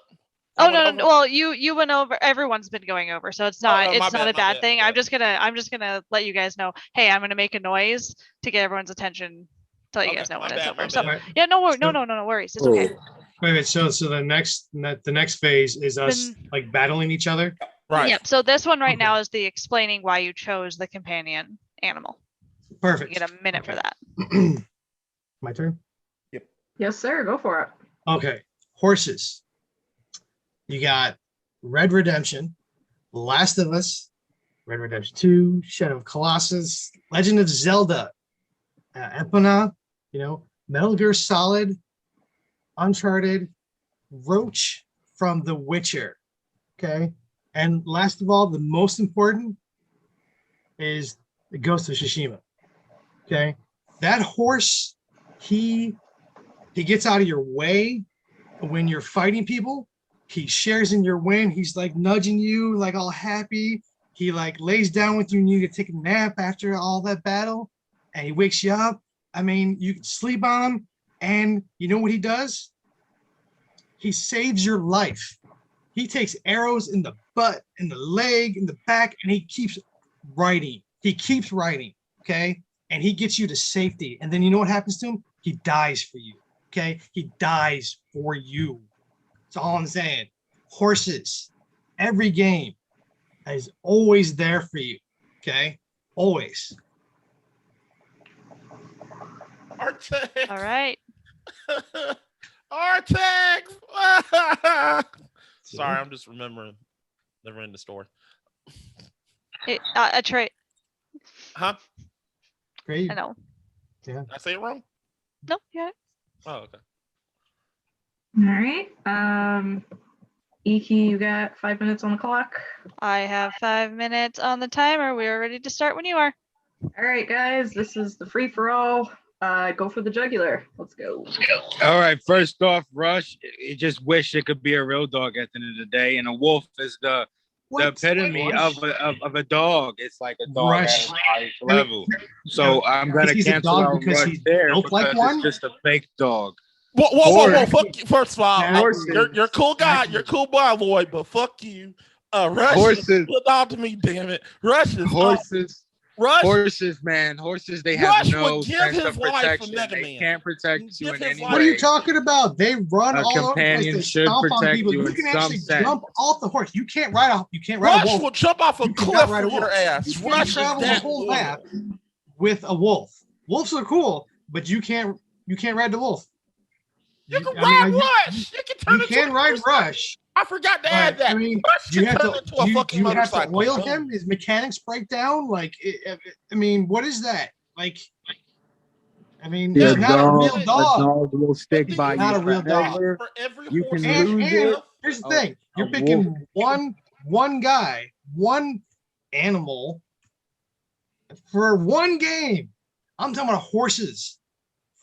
Oh no, well you went over. Everyone's been going over, so it's not no, my it's not bad, a bad thing. my I'm just gonna let you guys know. Hey, I'm gonna make a noise to get everyone's attention to let you guys know when it's over. So yeah, no worries. It's okay. Wait. So the next phase is us like battling each other. Right. Yep. So this one right now is the explaining why you chose the companion animal. Perfect. You get a minute for that. My turn. Yep. Yes, sir. Go for it. Okay. Horses. You got Red Redemption, Last of Us, Red Redemption 2, Shadow of Colossus, Legend of Zelda, Epona, Metal Gear Solid, Uncharted, Roach from The Witcher. Okay. And last of all, the most important is the Ghost of Tsushima. Okay. That horse, he gets out of your way when you're fighting people. He shares in your win. He's like nudging you, like all happy. He like lays down with you and you need to take a nap after all that battle. And he wakes you up. I mean, you can sleep on him. And you know what he does? He saves your life. He takes arrows in the butt, in the leg, in the back, and he keeps riding. Okay? And he gets you to safety. And then you know what happens to him? He dies for you. Okay? He dies for you. That's all I'm saying. Horses, every game is always there for you. Okay? Always. Artex. All right. Artex. Sorry, I'm just remembering. Never in the store. A trait. Huh? Great. I know. Yeah. Did I say it wrong? No, yeah. Oh, okay. All right. Iki, you got 5 minutes on the clock. I have 5 minutes on the timer. We are ready to start when you are. All right, guys. This is the free for all. Go for the jugular. Let's go. All right. First off, Rush. You just wish it could be a real dog at the end of the day, and a wolf is the epitome of a dog. It's like a dog Rush. at the highest level. So I'm gonna cancel out Rush there because it's just a fake dog. Whoa. Fuck you. First of all, Horses. you're a cool guy. You're a cool boy, but fuck you. Rush Horses. Put on to me, damn it. Rush is Horses. Rush. Horses, man. Horses, they Rush have no would give sense his of life for protection. Mega They Man. can't protect He'd you give in his any life. What are you way. talking about? They run A all over the place. companion They should stomp on protect people. you You in can some actually sense. jump off the horse. You can't ride a Rush wolf. will jump off a You cannot cliff ride a from your wolf. ass. You can't Rush is travel the that whole loyal. map with a wolf. Wolves are cool, but you can't ride the wolf. You can I ride mean, Rush. You can turn You into can a ride motorcycle. Rush. I forgot to add But, that. I mean, Rush you can have turn to into a fucking you have to motorcycle. oil him. His mechanics break down. Like, I mean, what is that? Like, I mean, Yeah, it's not a real a dog. dog will stick by Not you a real dog. forever. For every You horse can in lose the it. cliff, Here's the A- thing: you're a picking one guy, one animal for one game. I'm talking about horses,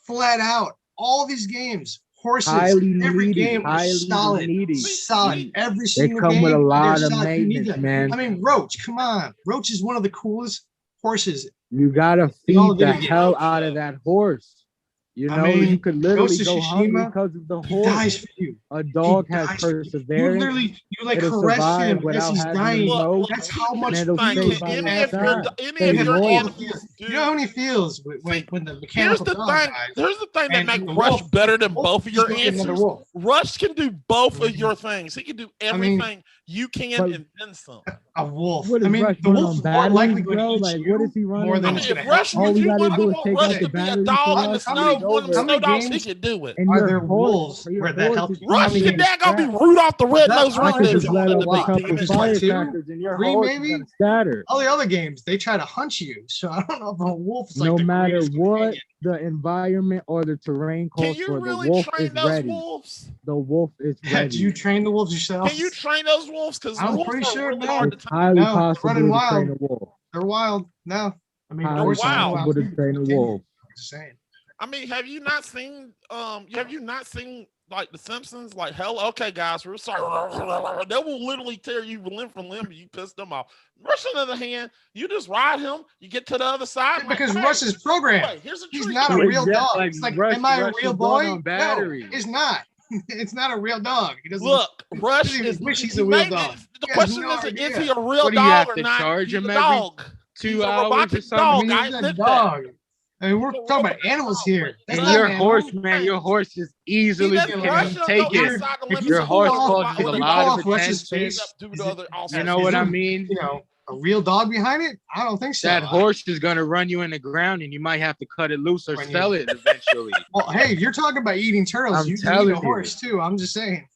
flat out. All these games, horses. Highly every needed, game highly is solid. needed. Solid. Every They single come game. with a lot they're of solid. You need maintenance, them. man. I mean, Roach. Come on, Roach is one of the coolest horses. You gotta They all feed the get it. hell out of that horse. You I know, mean, you could literally Ghost of go hungry Tsushima, because of the He horse. dies for you. A dog He has dies for you. perseverance. You like It'll caress survive him as without he's having to dying. know. That's how much here's the thing, feels by any his of your side. any Stay of your loyal. animals, You know how many feels when the Here's mechanical the dog thing. dies. Here's the thing that and makes the Rush wolf- better than wolf both of your just like another answers. wolf. Rush can do both of Mhm. your things. He can do I mean, everything you can but- and then some. A wolf. What is I mean, Rush the run wolf's on more batteries, likely going bro? to eat Like, you what is he running more I than on? mean, it's if going to help Rush, you. All if we you gotta want do is want take Rush out to the be a batteries dog for in the us, How snow, many it's one of the over. How many snow dogs, he games can do it. And are your there horse, wolves or your where that horse helps is you? Rush How many can games? daggone be trapped. Rudolph the That- Red-Nosed I I could Reindeer. just if you let wanted off to a be, couple damn it. What, two? firecrackers and your 3 horse maybe? is gonna scatter. All the other games, they try to hunt you. So I don't know if a wolf's like No the matter greatest what, companion. the environment or the terrain Can calls you for, the really wolf train is those ready. wolves? The wolf is Yeah, ready. do you train the wolves yourself? Can you train those wolves? Because I'm wolves pretty are sure really no. hard to It's train. highly No, they're possible running to wild. train a wolf. They're wild. No, I mean, Highly horses are wild. wild possible to too. train a wolf. Just saying. I mean, have you not seen like The Simpsons? Like, hell, okay, guys, we're sorry. They will literally tear you limb from limb if you piss them off. Rush, on the other hand, you just ride him, you get to the other side. Yeah, like, because hey, Russ is programmed. wait, here's a He's treat. not a real Yeah, dog. like, It's like, Rush- am I a Rush real is run boy? on No, battery. it's not. It's not a real dog. He doesn't Look, Rush doesn't even is wish he's he a real made dog. it- The He has question no is idea. he a real What do you dog have or to not? charge He's him a every dog. 2 He's a hours or robotic something? I dog. mean, I he's a admit that. dog. I mean, we're He's a talking about robotic animals dog. here. Wait, That's And not your an animal. horse, man, your horse is easily He doesn't Yeah, rush like, him to take go you're- it. outside the if limits you Your of horse the pull world off- causes with a if a you lot pull of off Rush's attention. face, do is the it- other You know what I mean? you know, a real dog behind it? I don't think so. That horse is gonna run you in the ground, and you might have to cut it loose or When you- sell it eventually. Well, hey, if you're talking about eating turtles, I'm you can telling eat a you. horse too. I'm just saying.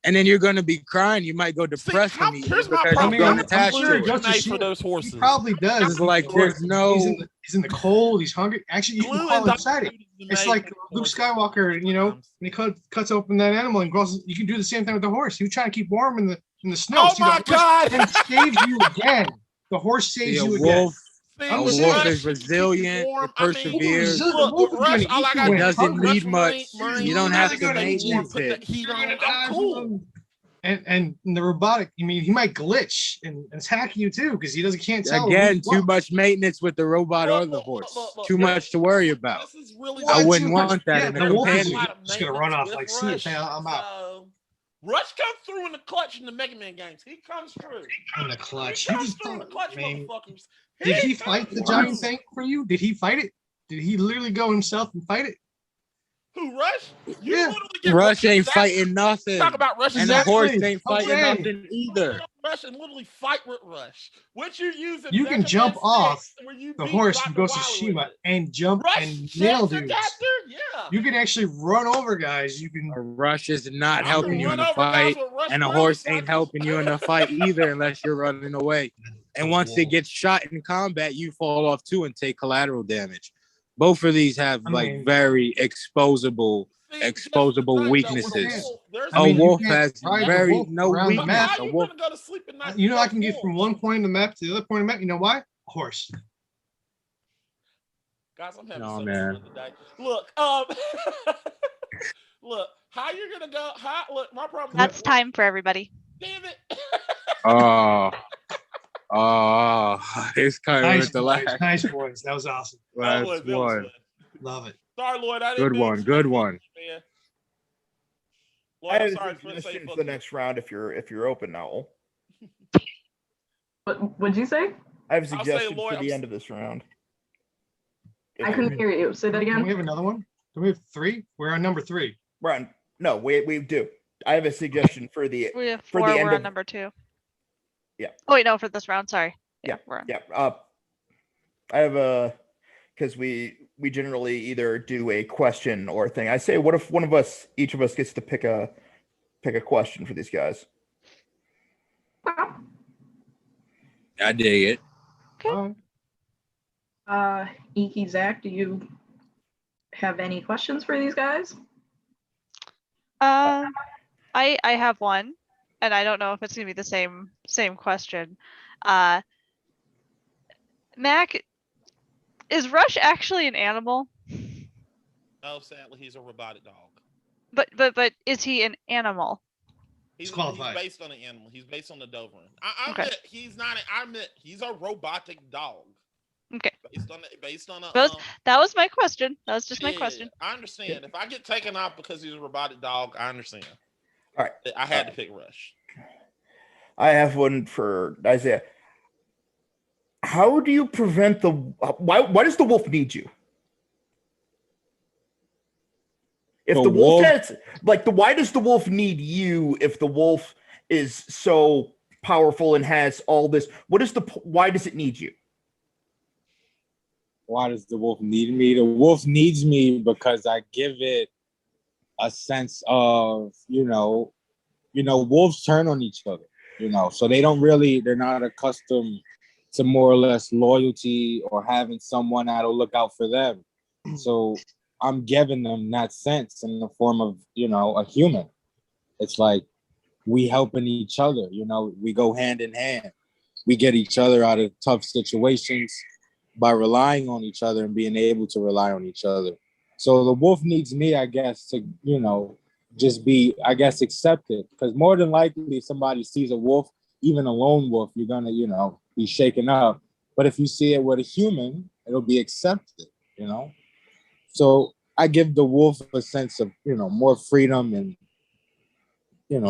And then you're gonna be crying. You might go depressed how, and eat here's it my because problem. you're going I'm attached sure to it it. goes to made see for it. those horses. He probably does. It's like there's no. He's in the cold. He's hungry. Actually, you can Glue call and him excited. Dr. Food is It's made like for Luke horses Skywalker. You know, sometimes. when he cuts open that animal and grows. You can do the same thing with the horse. He was trying to keep warm in the snow. Oh See, the my horse God. then saves you again. The horse saves See, a you wolf. See, I'm A with saying- wolf Rush, is he keeps resilient. warm. It I mean, perseveres. again. look, with Rush, Gonna all I eat you got when It doesn't hungry. need much. Marine, You don't have to gonna make eat you. put the heat on. You're I'm gonna cool. die. And the robotic, I mean, he might glitch and attack you too because can't tell. Again, who's too what. much maintenance with the robot or the horse. Too much to worry about. This is really I What? wouldn't Too much- want that yeah, in a the wolf is companion. just gonna run off like, see it, I'm out. So, Rush comes through in the clutch in the Mega Man games. He comes through. In the clutch. He comes through in the clutch, Man, motherfuckers. did he fight the comes giant through. thing for you? Did he fight it? Did he literally go himself and fight it? Who, Rush? You Yeah. literally get Rush ain't Exactly. fighting nothing. Talk about Rush. And the horse Exactly. ain't I'm fighting saying. nothing either. Rush and literally fight with Rush. What you use in You can Mega jump Man off 6 where you The beat horse Dr. from Ghost of Wily with Tsushima it. and jump Rush and nail sheds the dudes. captor? Yeah. You can actually run over guys. You can. A rush is not I can helping you run in a over guys fight, with Rush and a really horse ain't cycles. helping you in a fight either unless you're running away. And once it gets shot in combat, you fall off too and take collateral damage. Both of these have I like mean- very exposable See, exposable just the thing, though, with a weaknesses. wolf, there's I mean, A you wolf can't has ride the very wolf no around the But map. weakness. how A you wolf. gonna go to sleep at night? You know, with I can get wolves? from one point of the map to the other point of the map. You know why? Horse. Guys, I'm having No, so much man. fun today. Look, look, how you gonna go? Look, my problem. That's time for everybody. Damn it. Oh, it's kind Nice of the boys. last. Nice boys. That was awesome. That Last was one. fun. Love it. Sorry, Lloyd. I didn't Good mean one. to Good fuck one. you, man. I Lloyd, I'm have sorry a for saying suggestion for fuck the you. next round if you're open now. What would you say? I have a I'll say, suggestion Lloyd, for the I'm end of this round. I couldn't hear you. Say that Do we again. have another one? Do we have three? We're on number 3. Run. No, we do. I have a suggestion for the We have For 4. the end We're on of- number 2. Yeah. Oh wait, no, for this round. Sorry. Yeah, We're on. yeah. I have a because we generally either do a question or thing. I say, what if each of us gets to pick a question for these guys? I dig it. All right. Iki, Zach, do you have any questions for these guys? I have one, and I don't know if it's gonna be the same question. Mac, is Rush actually an animal? No, sadly, he's a robotic dog. But is he an animal? He's Qualified. based on an animal. He's based on the Doberman. I Okay. admit he's not. I admit he's a robotic dog. Okay. Based on a. Those- That was my question. That was just my yeah, question. I understand. If I get taken off because he's a robotic dog, I understand. All right. I had to pick Rush. I have one for Isaiah. How do you prevent the why does the wolf need you? If The the wolf wolf- has why does the wolf need you if the wolf is so powerful and has all this? Why does it need you? Why does the wolf need me? The wolf needs me because I give it a sense of, wolves turn on each other, so they're not accustomed to more or less loyalty or having someone that'll look out for them. So I'm giving them that sense in the form of, a human. It's like we helping each other, we go hand in hand. We get each other out of tough situations by relying on each other and being able to rely on each other. So the wolf needs me, I guess, to, just be, I guess, accepted. Because more than likely, if somebody sees a wolf, even a lone wolf, you're going to, be shaken up. But if you see it with a human, it'll be accepted, So I give the wolf a sense of, more freedom and,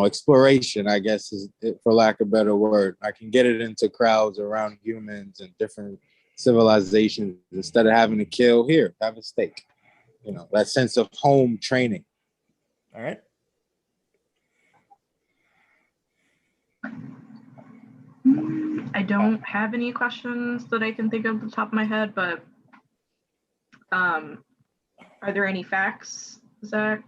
exploration, I guess, is, for lack of a better word. I can get it into crowds around humans and different civilizations instead of having to kill. Here, have a steak. That sense of home training. All right. I don't have any questions that I can think of off the top of my head, but are there any facts, Zach?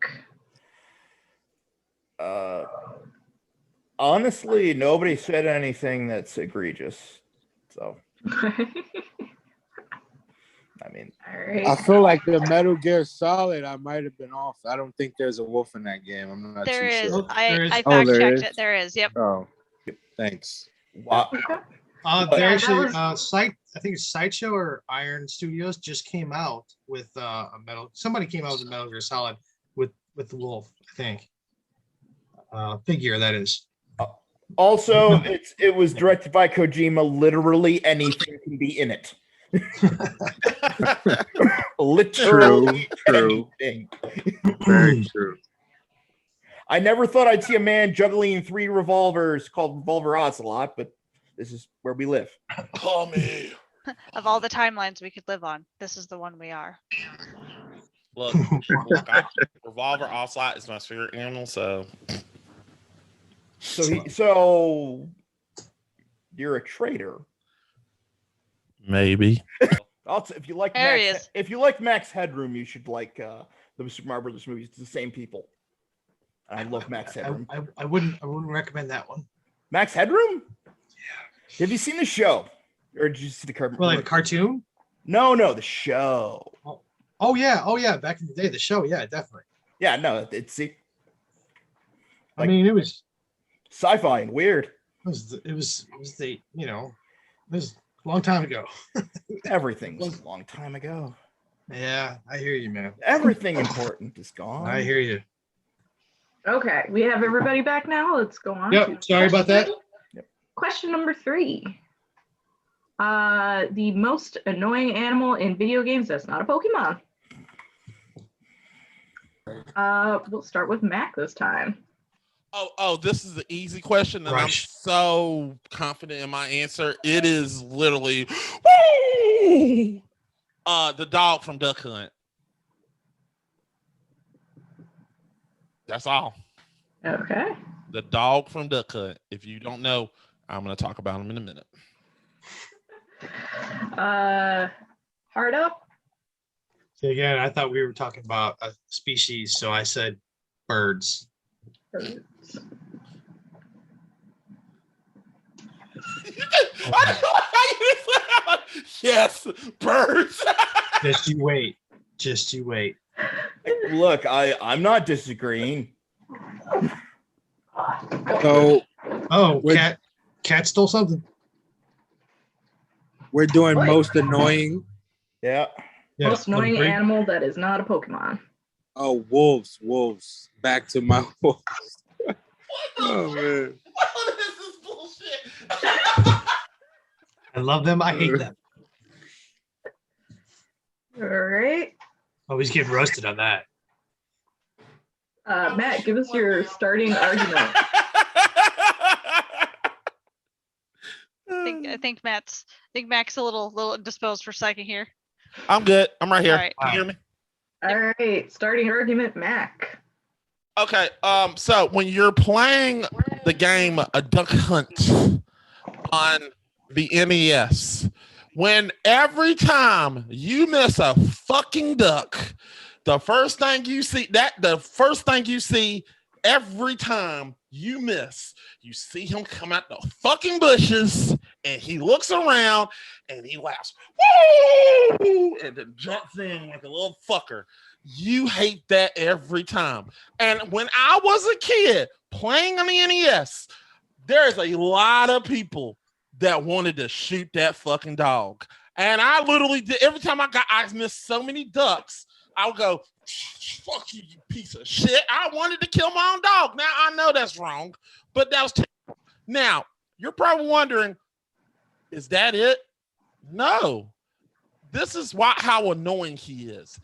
Honestly, nobody said anything that's egregious. So, I mean, All right. I feel like the Metal Gear Solid, I might have been off. I don't think there's a wolf in that game. I'm not There too is. sure. I Oh, fact there checked is? it. There is. Yep. Oh, thanks. wow. They Yeah, actually, that I think it's Sideshow or Iron Studios just came out with a somebody came out with a Metal Gear Solid with the wolf, I think. Figure that is. Also, it was directed by Kojima. Literally anything can be in it. Literally True. anything. Very true. I never thought I'd see a man juggling 3 revolvers called Revolver Ocelot, but this is where we live. Call me. Of all the timelines we could live on, this is the one we are. Look, Revolver Ocelot is my favorite animal, so So you're a traitor. maybe. Also, if you like There he Max, is. if you like Max Headroom, you should like the Super Mario Brothers movies. It's the same people. I love Max Headroom. I wouldn't recommend that one. Max Headroom? Yeah. Have you seen the show, or did you see the cartoon? Well, like a cartoon? No, the show. Oh yeah. Back in the day, the show. Yeah, definitely. Yeah, no, it's I mean, it was sci-fi and weird. it was a long time ago. Everything was a long time ago. Yeah, I hear you, man. Everything important is gone. I hear you. Okay, we have everybody back now. Let's go on. Yep. Sorry about that. Question number 3. The most annoying animal in video games that's not a Pokemon. We'll start with Mac this time. Oh, this is an easy question, and Rush. I'm so confident in my answer. It is literally the dog from Duck Hunt. That's all. Okay. The dog from Duck Hunt. If you don't know, I'm going to talk about him in a minute. Hard up. So again, I thought we were talking about a species, so I said birds. Birds. Yes, birds. Just you wait. Just you wait. Look, I'm not disagreeing. So Oh, We're- cat stole something. we're doing most annoying. Yeah. Yeah, Most annoying number 3. animal that is not a Pokemon. Oh, wolves. Back to my wolves. Oh man. This is bullshit. I love them. I hate them. All right. Oh, he's getting roasted on that. Matt, give us your starting argument. I think Mac's a little indisposed for a second here. I'm good. I'm right here. All right. Can you hear me? All right. Starting argument, Mac. Okay. So when you're playing the game A Duck Hunt on the NES, when every time you miss a fucking duck, the first thing you see every time you miss, you see him come out the fucking bushes and he looks around and he laughs, woo, and then jumps in like a little fucker. You hate that every time. And when I was a kid playing on the NES, there's a lot of people that wanted to shoot that fucking dog. And I literally did. Every time I missed so many ducks, I would go, fuck you, you piece of shit. I wanted to kill my own dog. Now I know that's wrong, but that was terrible. Now, you're probably wondering, is that it? No. This is how annoying he is.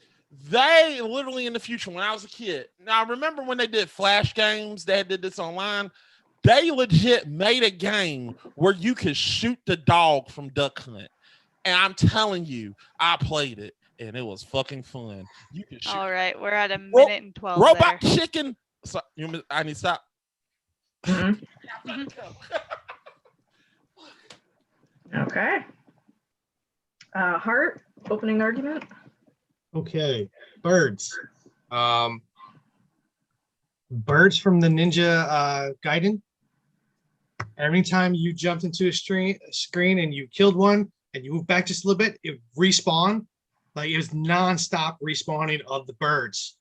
They literally in the future, when I was a kid, now I remember when they did Flash games, they did this online. They legit made a game where you could shoot the dog from Duck Hunt. And I'm telling you, I played it and it was fucking fun. You can shoot. All right, we're at a minute and 12 Robot there. chicken. So, I need to stop. Okay. Hart, opening argument. Okay, birds. Birds from the Ninja Gaiden. Every time you jumped into a screen and you killed one and you move back just a little bit, it respawned. Like it was nonstop respawning of the birds.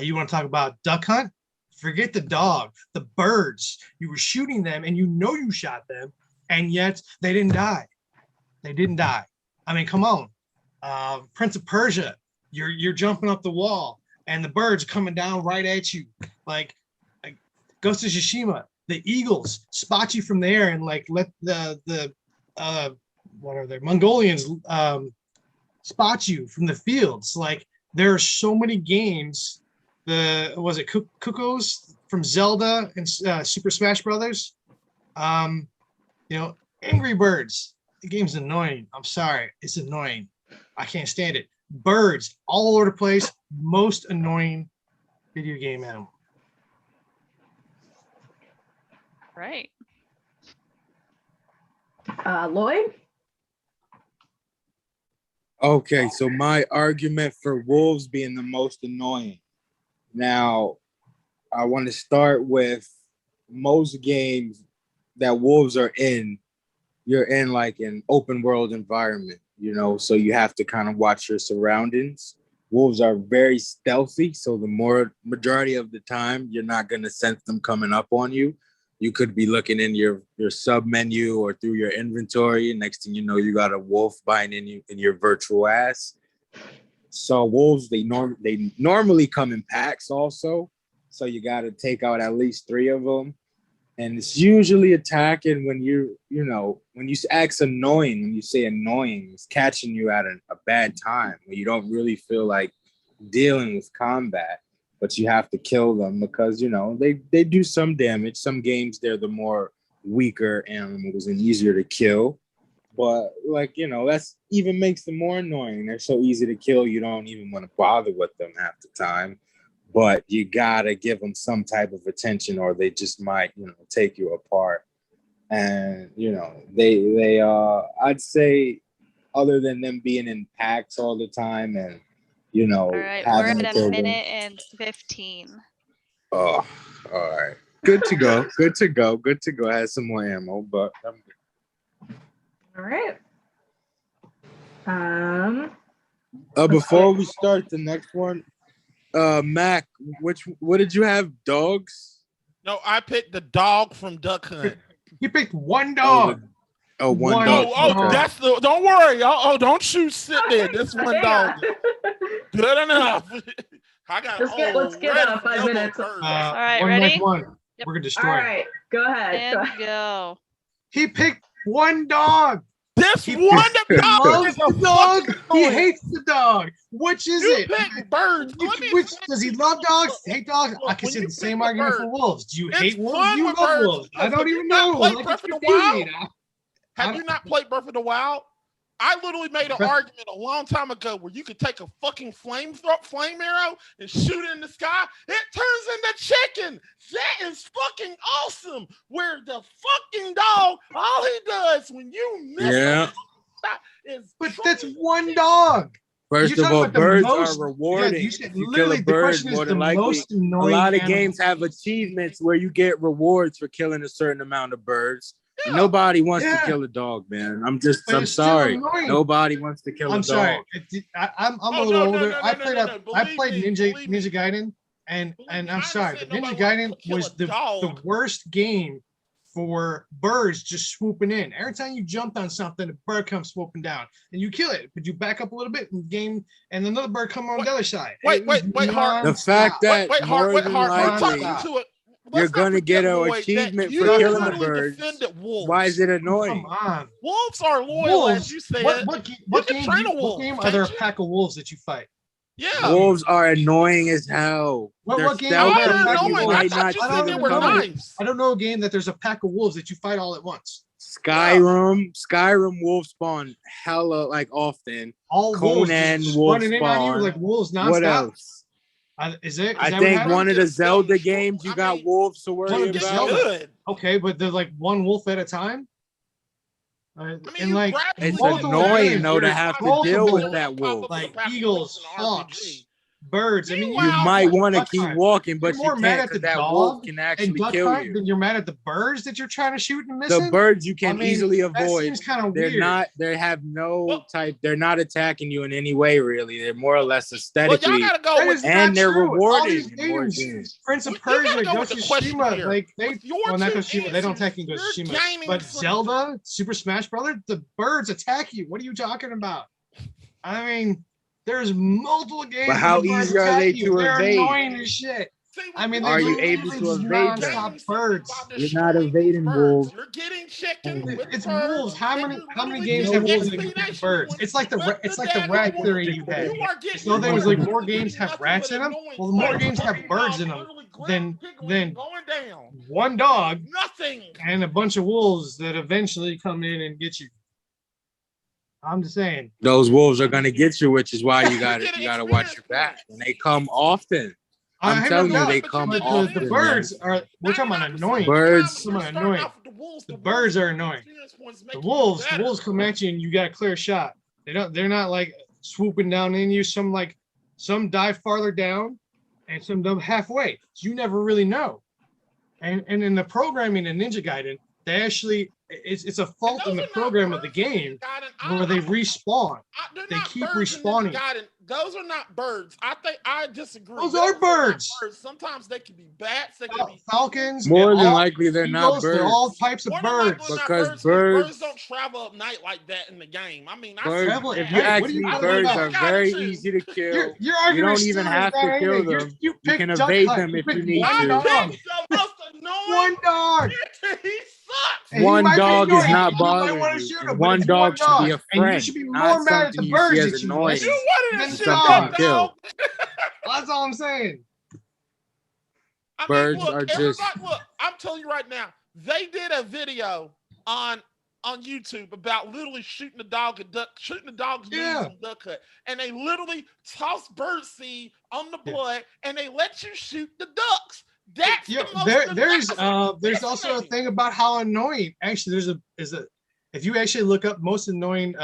You want to talk about duck hunt? Forget the dog, the birds. You were shooting them and you know you shot them, and yet they didn't die. They didn't die. I mean, come on. Prince of Persia, you're jumping up the wall and the birds coming down right at you. Like Ghost of Tsushima, the eagles spot you from there and like let the what are they, Mongolians spot you from the fields. Like there are so many games. Was it Cuckoos from Zelda and Super Smash Brothers? Angry Birds. The game's annoying. I'm sorry, it's annoying. I can't stand it. Birds all over the place. Most annoying video game animal. Right. Lloyd? Okay, so my argument for wolves being the most annoying. Now, I want to start with most games that wolves are in. You're in like an open world environment, so you have to kind of watch your surroundings. Wolves are very stealthy, so the majority of the time, you're not going to sense them coming up on you. You could be looking in your sub menu or through your inventory. Next thing you know, you got a wolf biting in your virtual ass. So wolves, they normally come in packs also. So you got to take out at least 3 of them. And it's usually attacking when when you act annoying, when you say annoying, it's catching you at a bad time when you don't really feel like dealing with combat, but you have to kill them because, they do some damage. Some games, they're the more weaker animals and easier to kill. But that's even makes them more annoying. They're so easy to kill, you don't even want to bother with them half the time. But you gotta give them some type of attention, or they just might, take you apart. And they I'd say, other than them being in packs all the time, and all right, we're at a minute and 15. Oh, all right. Good to go. Good to go. Good to go. I had some more ammo, but I'm good. All right. Before we start the next one, Mac, what did you have? Dogs? No, I picked the dog from Duck Hunt. You picked one dog. One dog. Oh, that's the. Don't worry. Don't sit there. This one dog. Good enough. I got. Let's get 5 minutes. All right, one ready? Next one. Yep. We're gonna destroy. All right, go ahead. And go. He picked one dog. This He one dog loves the dog. He hates the dog. Which is you it? Pick birds. Which does he love dogs? Hate dogs? I can see the same argument for wolves. Do you hate wolves? You love wolves. I don't even know. Breath of the Wild? Have you not played Breath of the Wild? I literally made an argument a long time ago where you could take a fucking flame arrow and shoot it in the sky. It turns into chicken. That is fucking awesome. Where the fucking dog, all he does when you miss him but that's one dog. First You're of talking all, about the birds most- are rewarding. you if said you kill literally a the bird, question is more the than likely, most a annoying lot of animal. games have achievements where you get rewards for killing a certain amount of birds. Yeah. Nobody wants to Yeah. kill a dog, man. I'm But I'm it's still sorry. annoying. Nobody wants to kill a I'm dog. sorry. I'm a Oh, little no, older. no, I no, played no, no. I Believe played me, Ninja believe me. Gaiden, and Believe me, I'm I sorry, but understand Ninja nobody Gaiden wants to kill was a the dog. worst game for birds just swooping in. Every time you jumped on something, a bird comes swooping down, and you kill it, but you back up a little bit in the game, and another bird come on the other side. Wait, It was Hart. The fact nonstop. that Wait, Hart. more Wait, than Hart. We're likely talking to it. you're Let's not gonna get forget, an Lloyd, that achievement you for killing the literally birds. defended wolves. Why is it Come annoying? on. Wolves are loyal, Wolves. as you said. What You can game? train a What wolf, game are can't there a you? pack of wolves that you fight? Yeah. Wolves are annoying as hell. What They're game are there a stealthy pack and of you annoying. wolves? I might thought not you see said they them were coming. nice. I don't know a game that there's a pack of wolves that you fight all at once. Skyrim wolf spawn hella like often. All wolves Conan just wolf running in on you spawn. like wolves nonstop. What else? Is it? Is I that think what one of happens? the Zelda Sure. games you I got mean, wolves to one worry of the It's about. Zelda. good. Okay, but there's like one wolf at a time. I mean, And you like gradually It's get multiple annoying games, though to there's have to multiple deal with Don't that pop wolf. up with a like pack of eagles, wolves in an hawks, RPG. birds. I mean, You Meanwhile, might want to duck keep hunt. walking, but You're more you mad can't at the because that wolf dog can and actually duck kill hunt you. than you're mad at the birds that you're trying to shoot and The missing. birds you can I mean, easily that avoid. seems kind of They're weird. not. They have no Well- type. They're not attacking you in any way. Really, they're more or less Well, aesthetically. y'all gotta go That with is and not they're true. All rewarding these in more games, games. Prince of You gotta Persia, go with the question Yoshishima, here. like they, With your well, not two Yoshishima, they don't answers, attack in you're Yoshishima, gaming but something. Zelda, Super Smash Brothers, the birds attack you. What are you talking about? I mean, there's multiple games But how where the birds easy are attack they you. to They're evade? annoying as shit. See, I mean, Are they you literally able to just evade them? nonstop birds. You're not evading wolves. You're getting chicken with It's birds. wolves. How and many you how many literally games get have wolves that XP compete with next birds? when It's like the let it's the like the daggone rat wolf- theory you had. You are getting. So there you was are like literally more games getting have nothing rats but in them. annoying Well, more crap. games have Meanwhile, birds in them literally than Piglet going down. one dog Nothing. and a bunch of wolves that eventually come in and get you. I'm just saying. Those wolves are gonna get you, which is why you got get to watch your experience back. points. And they come often. I I'm have telling no you, doubt, they but come you but get the often. birds are. We're talking about 99% of annoying. the Birds- time, when you're Some are starting annoying. off with the The birds are annoying. experience points make The you wolves better. come at you and you got a clear shot. They're not like swooping down in you. Some dive farther down and some dive halfway. So you never really know. And in the programming in Ninja Gaiden, they actually it's a fault in the program of the game where they respawn. They keep respawning. Those are not birds. I disagree. Those are birds. Sometimes they can be bats. They can be Falcons. More they're than all likely, they're not eagles, They're birds. all types of more than birds. likely not Because birds birds- don't travel up night like that in the game. I mean, Birds, Travel at if you night? ask What are you me, talking birds about? are very easy to kill. Your You argument don't still even is have not to anything. kill You them. you You picked can duck evade hunt. them if you picked need one to. dog. picked the most annoying. One dog. He sucks. And he One might be dog is annoying. not You might bothering wanna you. shoot And him, but one it's dog should be a And you friend, should be not more mad at the something you see birds as that you annoying. miss. You wanted Then to the shoot something that dog. to kill. dog. That's all I'm saying. Birds look, are just- look. I'm telling you right now. They did a video on YouTube about literally shooting the dog and shooting the dog's knees Yeah. and duck hunt, and they literally toss bird seed on the blood, and they let you shoot the ducks. That's Yeah, the most there's also a thing about how annoying. Actually, if you actually look up most annoying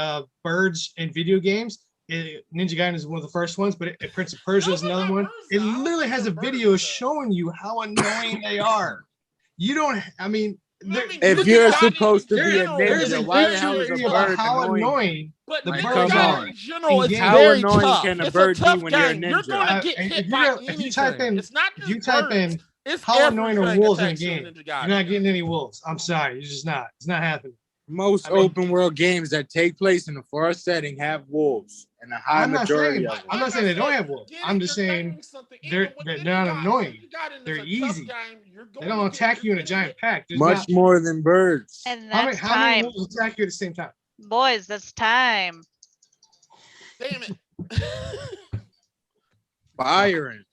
birds in video games, Ninja Gaiden is one of the first ones, but Prince of Persia is Those are another not one. birds, It though. I don't literally think has a they're video birds, though. showing you how annoying they are. You don't. I mean, there- If Ninja you're Gaiden supposed to in be a general there's is a ninja, why the YouTube hell is a video about bird how annoying? annoying But the Ninja birds come Gaiden are. in general in is games. How very annoying tough. can a It's bird a be tough when you're a game. You're ninja? going to get If hit you by go- if anything. you type in- It's not if just you type birds. in It's how annoying are everything wolves in a attacks you game, Ninja you're Gaiden. not getting any wolves. I'm sorry, you're just not. It's not happening. Most I mean- open world games that take place in a forest setting have wolves, and a high I'm not majority saying- of them. I'm not saying they don't have wolves. I'm just saying they're not annoying. They're easy. They don't attack you in a giant pack. There's Much not- more than birds. And how many, that's how many time. wolves attack you at the same time? Boys, that's time. Damn it. Firing.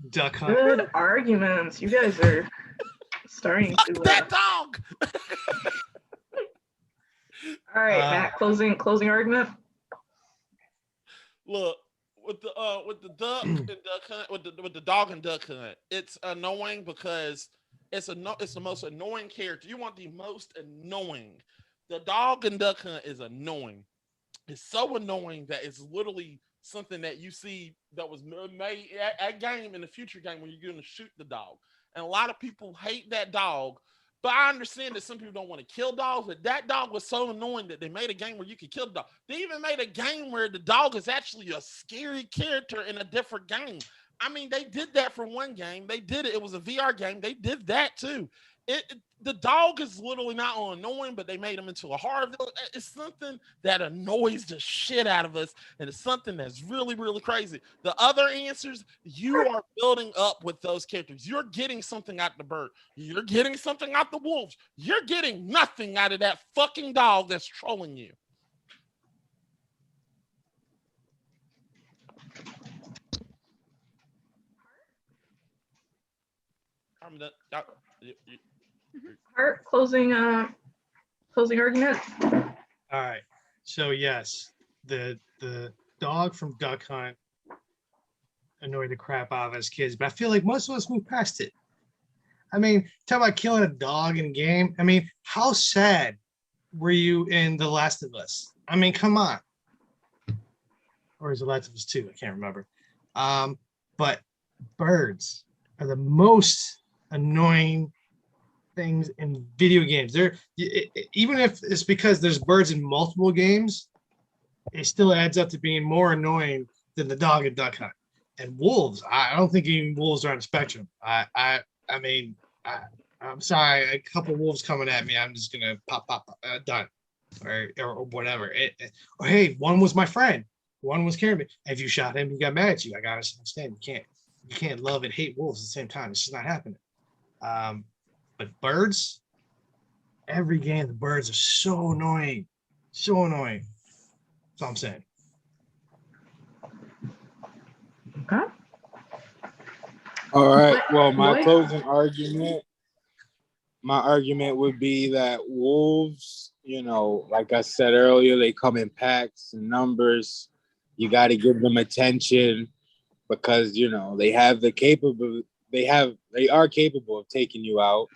Duck hunt. Good arguments. You guys are starting to. Fuck that dog. All right, Matt. Closing argument. Look, with the duck and duck hunt, with the dog and duck hunt, it's annoying because it's the most annoying character. You want the most annoying. The dog and duck hunt is annoying. It's so annoying that it's literally something that you see that was made at game in the future game when you're going to shoot the dog. And a lot of people hate that dog. But I understand that some people don't want to kill dogs, but that dog was so annoying that they made a game where you could kill the dog. They even made a game where the dog is actually a scary character in a different game. I mean, they did that for one game. They did it. It was a VR game. They did that too. The dog is literally not only annoying, but they made him into a horror villain. It's something that annoys the shit out of us, and it's something that's really, really crazy. The other answers, you are building up with those characters. You're getting something out the bird. You're getting something out the wolves. You're getting nothing out of that fucking dog that's trolling you. I'm done. Art, closing argument. All right. So yes, the dog from Duck Hunt annoyed the crap out of us kids, but I feel like most of us moved past it. I mean, talk about killing a dog in a game. I mean, how sad were you in The Last of Us? I mean, come on. Or is The Last of Us 2? I can't remember. But birds are the most annoying things in video games. Even if it's because there's birds in multiple games, it still adds up to being more annoying than the dog in Duck Hunt. And wolves, I don't think even wolves are on the spectrum. I'm sorry, a couple wolves coming at me, I'm just gonna pop, done, or whatever. Or hey, one was my friend, one was carrying me. If you shot him, he got mad at you. I gotta understand. You can't love and hate wolves at the same time. It's just not happening. But birds, every game, the birds are so annoying. So annoying. That's all I'm saying. Okay. All right. Well, my Lloyd? closing argument, would be that wolves, like I said earlier, they come in packs and numbers. You got to give them attention because, they are capable of taking you out.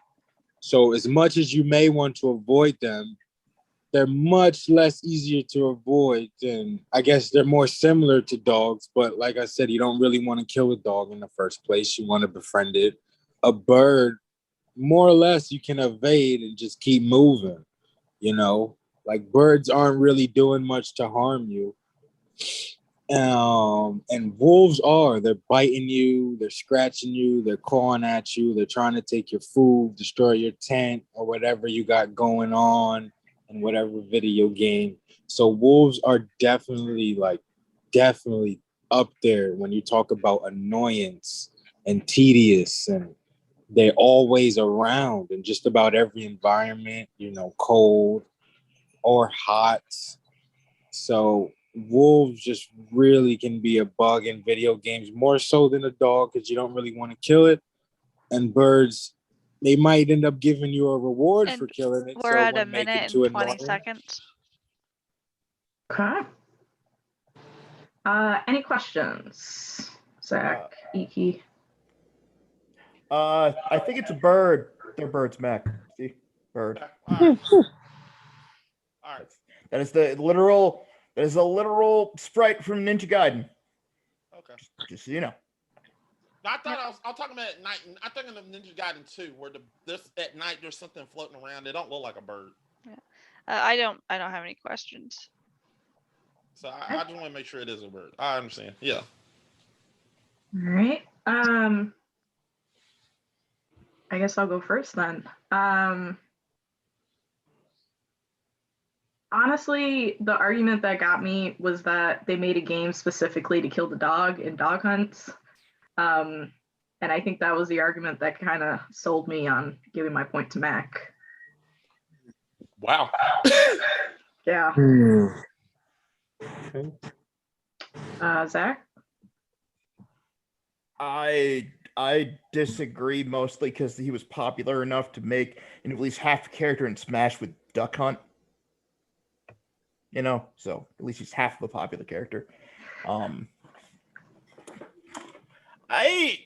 So as much as you may want to avoid them, they're much less easier to avoid than, I guess they're more similar to dogs. But like I said, you don't really want to kill a dog in the first place. You want to befriend it. A bird, more or less, you can evade and just keep moving. Like birds aren't really doing much to harm you. And wolves they're biting you, they're scratching you, they're clawing at you, they're trying to take your food, destroy your tent or whatever you got going on in whatever video game. So wolves are definitely up there when you talk about annoyance and tedious, and they're always around in just about every environment, cold or hot. So wolves just really can be a bug in video games, more so than a dog because you don't really want to kill it. And birds, they might end up giving you a reward for killing it. We're at a minute and 20 seconds. Okay. Any questions? Zach, Iki? I think it's a bird. They're birds, Mac. See? Bird. All right. All right. That is a literal sprite from Ninja Gaiden. Okay. Just so you know. I thought I was talking about at night. I'm thinking of Ninja Gaiden 2, where at night there's something floating around. They don't look like a bird. Yeah. I don't have any questions. So I just want to make sure it is a bird. I understand. Yeah. All right. I guess I'll go first then. Honestly, the argument that got me was that they made a game specifically to kill the dog in dog hunts. And I think that was the argument that kind of sold me on giving my point to Mac. Wow. Yeah. Okay. Zach? I disagree mostly because he was popular enough to make at least half a character in Smash with Duck Hunt. So at least he's half of a popular character. I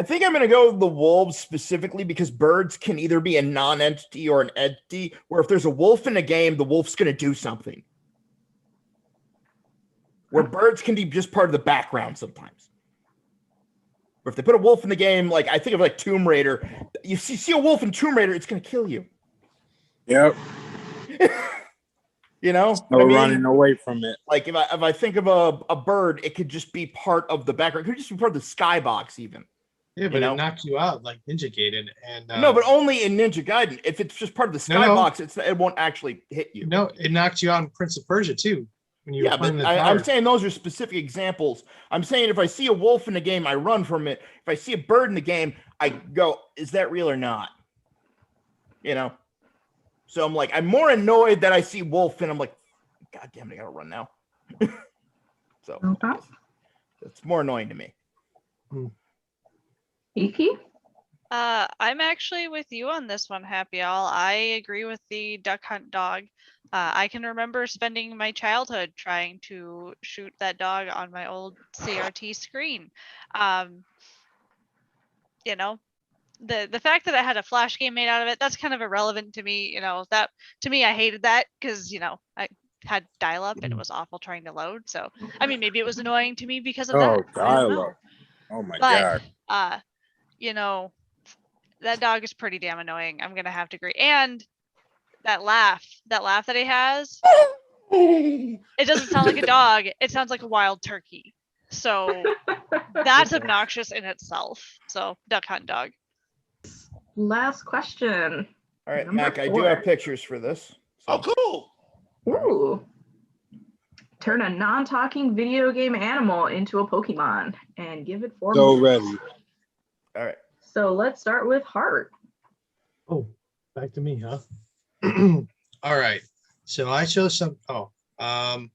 think I'm gonna go with the wolves specifically because birds can either be a non-entity or an entity. Where if there's a wolf in a game, the wolf's gonna do something. where birds can be just part of the background sometimes. Or if they put a wolf in the game, like I think of like Tomb Raider, you see a wolf in Tomb Raider, it's gonna kill you. Yep. You know, No running away from it. Like if I think of a bird, it could just be part of the background. It could just be part of the skybox, even. Yeah, but it knocked you out like Ninja Gaiden. And no, but only in Ninja Gaiden. If it's just part of the skybox, it won't actually hit you. No, it knocked you out in Prince of Persia too. When you yeah, but I'm saying those are specific examples. I'm saying if I see a wolf in the game, I run from it. If I see a bird in the game, I go, is that real or not? You know? So I'm like, I'm more annoyed that I see wolf and I'm like, God damn it, I gotta run now. So it's more annoying to me. Iki? I'm actually with you on this one, Happy All. I agree with the duck hunt dog. I can remember spending my childhood trying to shoot that dog on my old CRT screen. You know, the fact that I had a flash game made out of it, that's kind of irrelevant to me. You know, that to me, I hated that because, you know, I had dial-up and it was awful trying to load. So, I mean, maybe it was annoying to me because of that. I don't know. Dial-up. Oh my But, God. you know, that dog is pretty damn annoying. I'm gonna have to agree. And that laugh that he has, it doesn't sound like a dog. It sounds like a wild turkey. So that's obnoxious in itself. So duck hunt dog. Last question. All right, Number Mac, I do 4. have pictures for this. Oh, cool. Ooh. Turn a non-talking video game animal into a Pokemon and give it 4 So moves. ready. All right. So let's start with Heart. Oh, back to me, huh? All right. So I chose some. No, I'm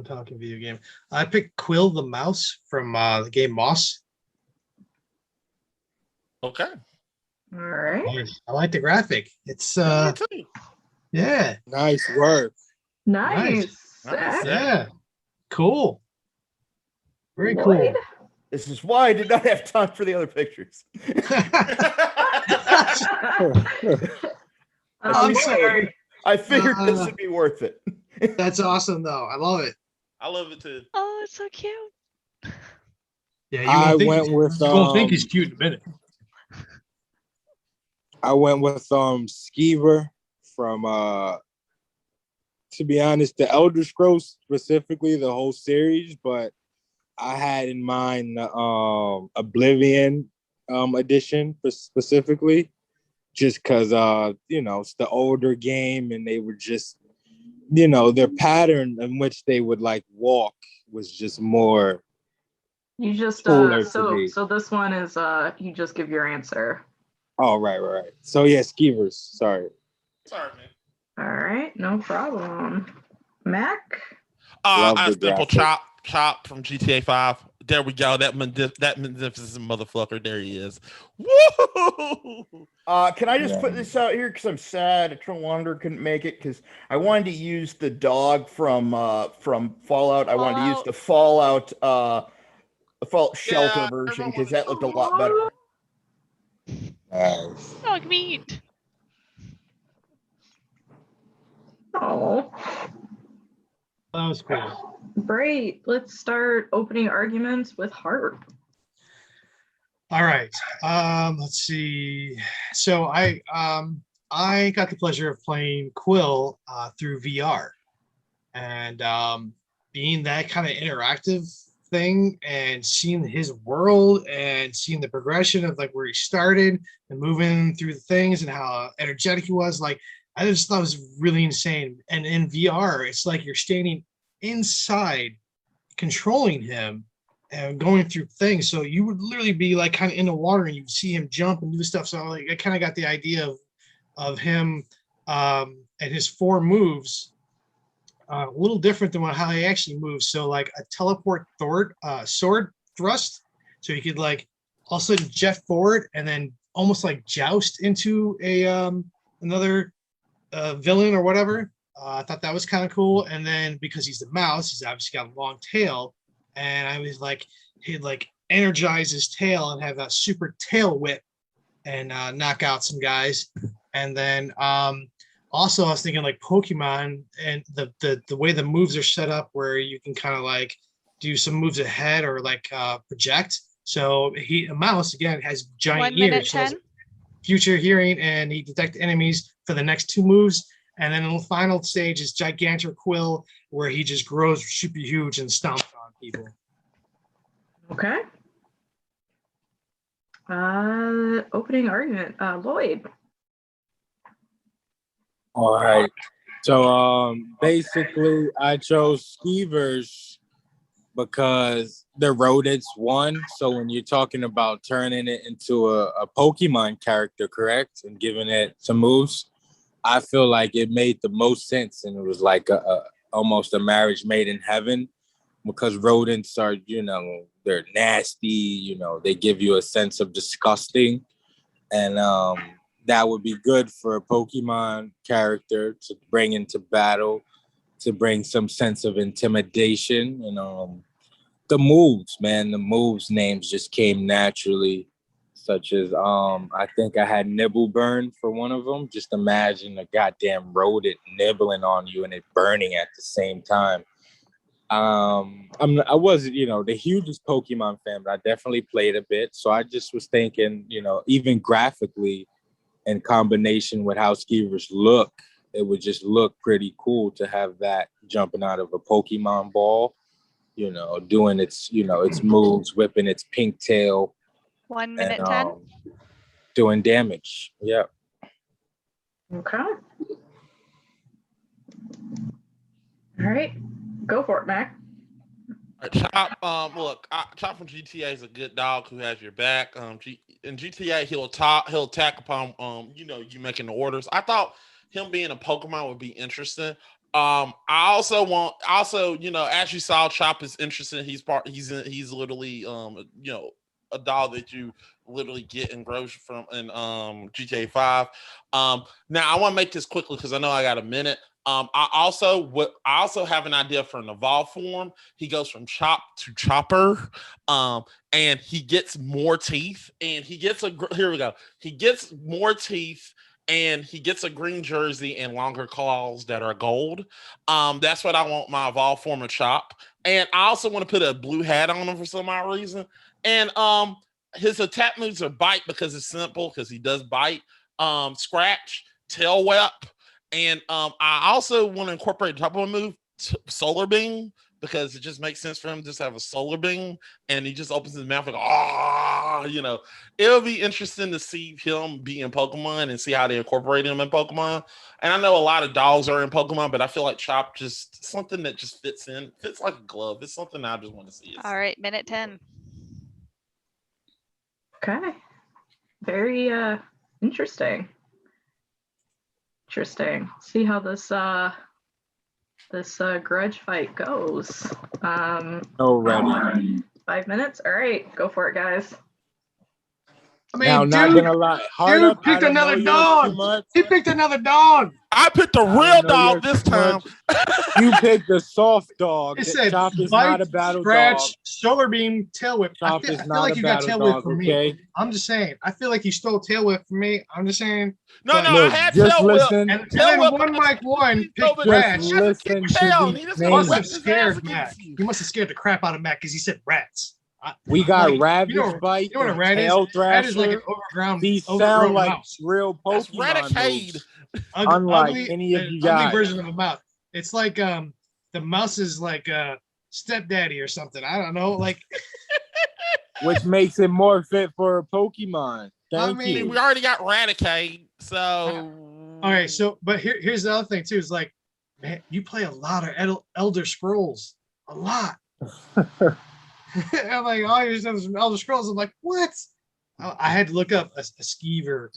talking video game. I picked Quill the mouse from the game Moss. Okay. All right. I like the graphic. It's Me too. yeah, Nice work. Nice. Nice. yeah, cool. Very Lloyd? cool. This is why I did not have time for the other pictures. I'm sorry. I figured this would be worth it. That's awesome, though. I love it. I love it too. Oh, it's so cute. Yeah, I went with you won't think he's cute in a minute. I went with Skeever from to be honest, the Elder Scrolls specifically, the whole series, but I had in mind the Oblivion edition specifically, just because you know, it's the older game and they were just, you know, their pattern in which they would like walk was just more. You just cooler to me. so this one is you just give your answer. Oh, right. So yeah, Skeevers. Sorry, man. All right, no problem. Mac? Love I the simple graphic. chop from GTA 5. There we go. That magnificent motherfucker. There he is. Woo! Can I just put this out here because I'm sad Eternal Wanderer couldn't make it because I wanted to use the dog from Fallout. I wanted to use the Fallout shelter version because that looked a lot better. Nice. Dog meat. Oh, That was cool. great. Let's start opening arguments with Heart. All right. Let's see. So I got the pleasure of playing Quill through VR, and being that kind of interactive thing and seeing his world and seeing the progression of like where he started and moving through the things and how energetic he was, like I just thought it was really insane. And in VR, it's like you're standing inside controlling him and going through things. So you would literally be like kind of in the water and you'd see him jump and do stuff. So like I kind of got the idea of him and his 4 moves a little different than how he actually moves. So like a teleport sword thrust. So he could like all of a sudden jet forward and then almost like joust into a another villain or whatever. I thought that was kind of cool. And then because he's the mouse, he's obviously got a long tail. And I was like, he'd like energize his tail and have that super tail whip and knock out some guys. And then Also, I was thinking like Pokemon and the way the moves are set up, where you can kind of like do some moves ahead or like project. So a mouse again has giant 1 minute ears, so has 10. future hearing, and he detects enemies for the next 2 moves. And then the final stage is Gigantor Quill, where he just grows super huge and stomps on people. Okay. Opening argument. Lloyd. All right. So basically I chose Skeevers because the rodents won. So when you're talking about turning it into a Pokemon character, correct, and giving it some moves, I feel like it made the most sense, and it was like a almost a marriage made in heaven, because rodents are, they're nasty, they give you a sense of disgusting, and that would be good for a Pokemon character to bring into battle, to bring some sense of intimidation. And the moves, man, the moves names just came naturally, such as I think I had Nibble Burn for one of them. Just imagine a goddamn rodent nibbling on you and it burning at the same time. I wasn't, the hugest Pokemon fan, but I definitely played a bit. So I just was thinking, even graphically, in combination with how Skeevers look, it would just look pretty cool to have that jumping out of a Pokemon ball, doing its moves, whipping its pink tail, 1 minute and 10. doing damage. Yeah. Okay. All right. Go for it, Mac. Chop, look, Chop from GTA is a good dog who has your back. In GTA, he'll attack upon, you making the orders. I thought him being a Pokemon would be interesting. I also, as you saw, Chop is interesting. He's literally, a dog that you literally get and grows from in GTA 5. Now I want to make this quickly because I know I got a minute. I also have an idea for an evolved form. He goes from Chop to Chopper, and he gets more teeth, and he gets here we go. He gets more teeth, and he gets a green jersey and longer claws that are gold. That's what I want my evolved form of Chop, and I also want to put a blue hat on him for some odd reason. And his attack moves are bite because it's simple because he does bite, scratch, tail whip. And I also want to incorporate the top of a move, solar beam, because it just makes sense for him to just have a solar beam, and he just opens his mouth like, it'll be interesting to see him be in Pokemon and see how they incorporate him in Pokemon. And I know a lot of dogs are in Pokemon, but I feel like Chop just something that just fits like a glove. It's something I just want to see. All right, minute 10. Okay. Very interesting. See how this grudge fight goes. Already. 5 minutes. All right, go for it, guys. I mean, Now, not gonna lie, dude picked another dog. He picked another dog. I picked a real dog this time. You picked the soft dog. It said Chop is bite, not a battle scratch, dog. solar beam, tail whip. Chop I feel is not like a you got battle tail whip dog, from okay? me. I'm just saying. I feel like you stole tail whip from me. I'm just saying. No, But- I had just tail whip. listen. And Tail then whip, one Mike one picked Just rats. listen to tail. the He just He must names. have scared Mac. He must have scared the crap out of Mac because he said rats. We got like, Ravage you know- Bite, you know what a rat is? Tail Rat is like an Thrasher. These overgrown sound like mouse. real That's Pokemon Raticade. moves. Unlike any of an you ugly guys. version of a mouse. It's like the mouse is like stepdaddy or something. I don't know. Like Which makes it more fit for a Pokemon. I Thank mean, you. We already got Raticade, so. all right. So, but here's the other thing too. Is like, man, you play a lot of Elder Scrolls. A lot. I'm like, oh, you're some Elder Scrolls. I'm like, what? I had to look up a Skeever.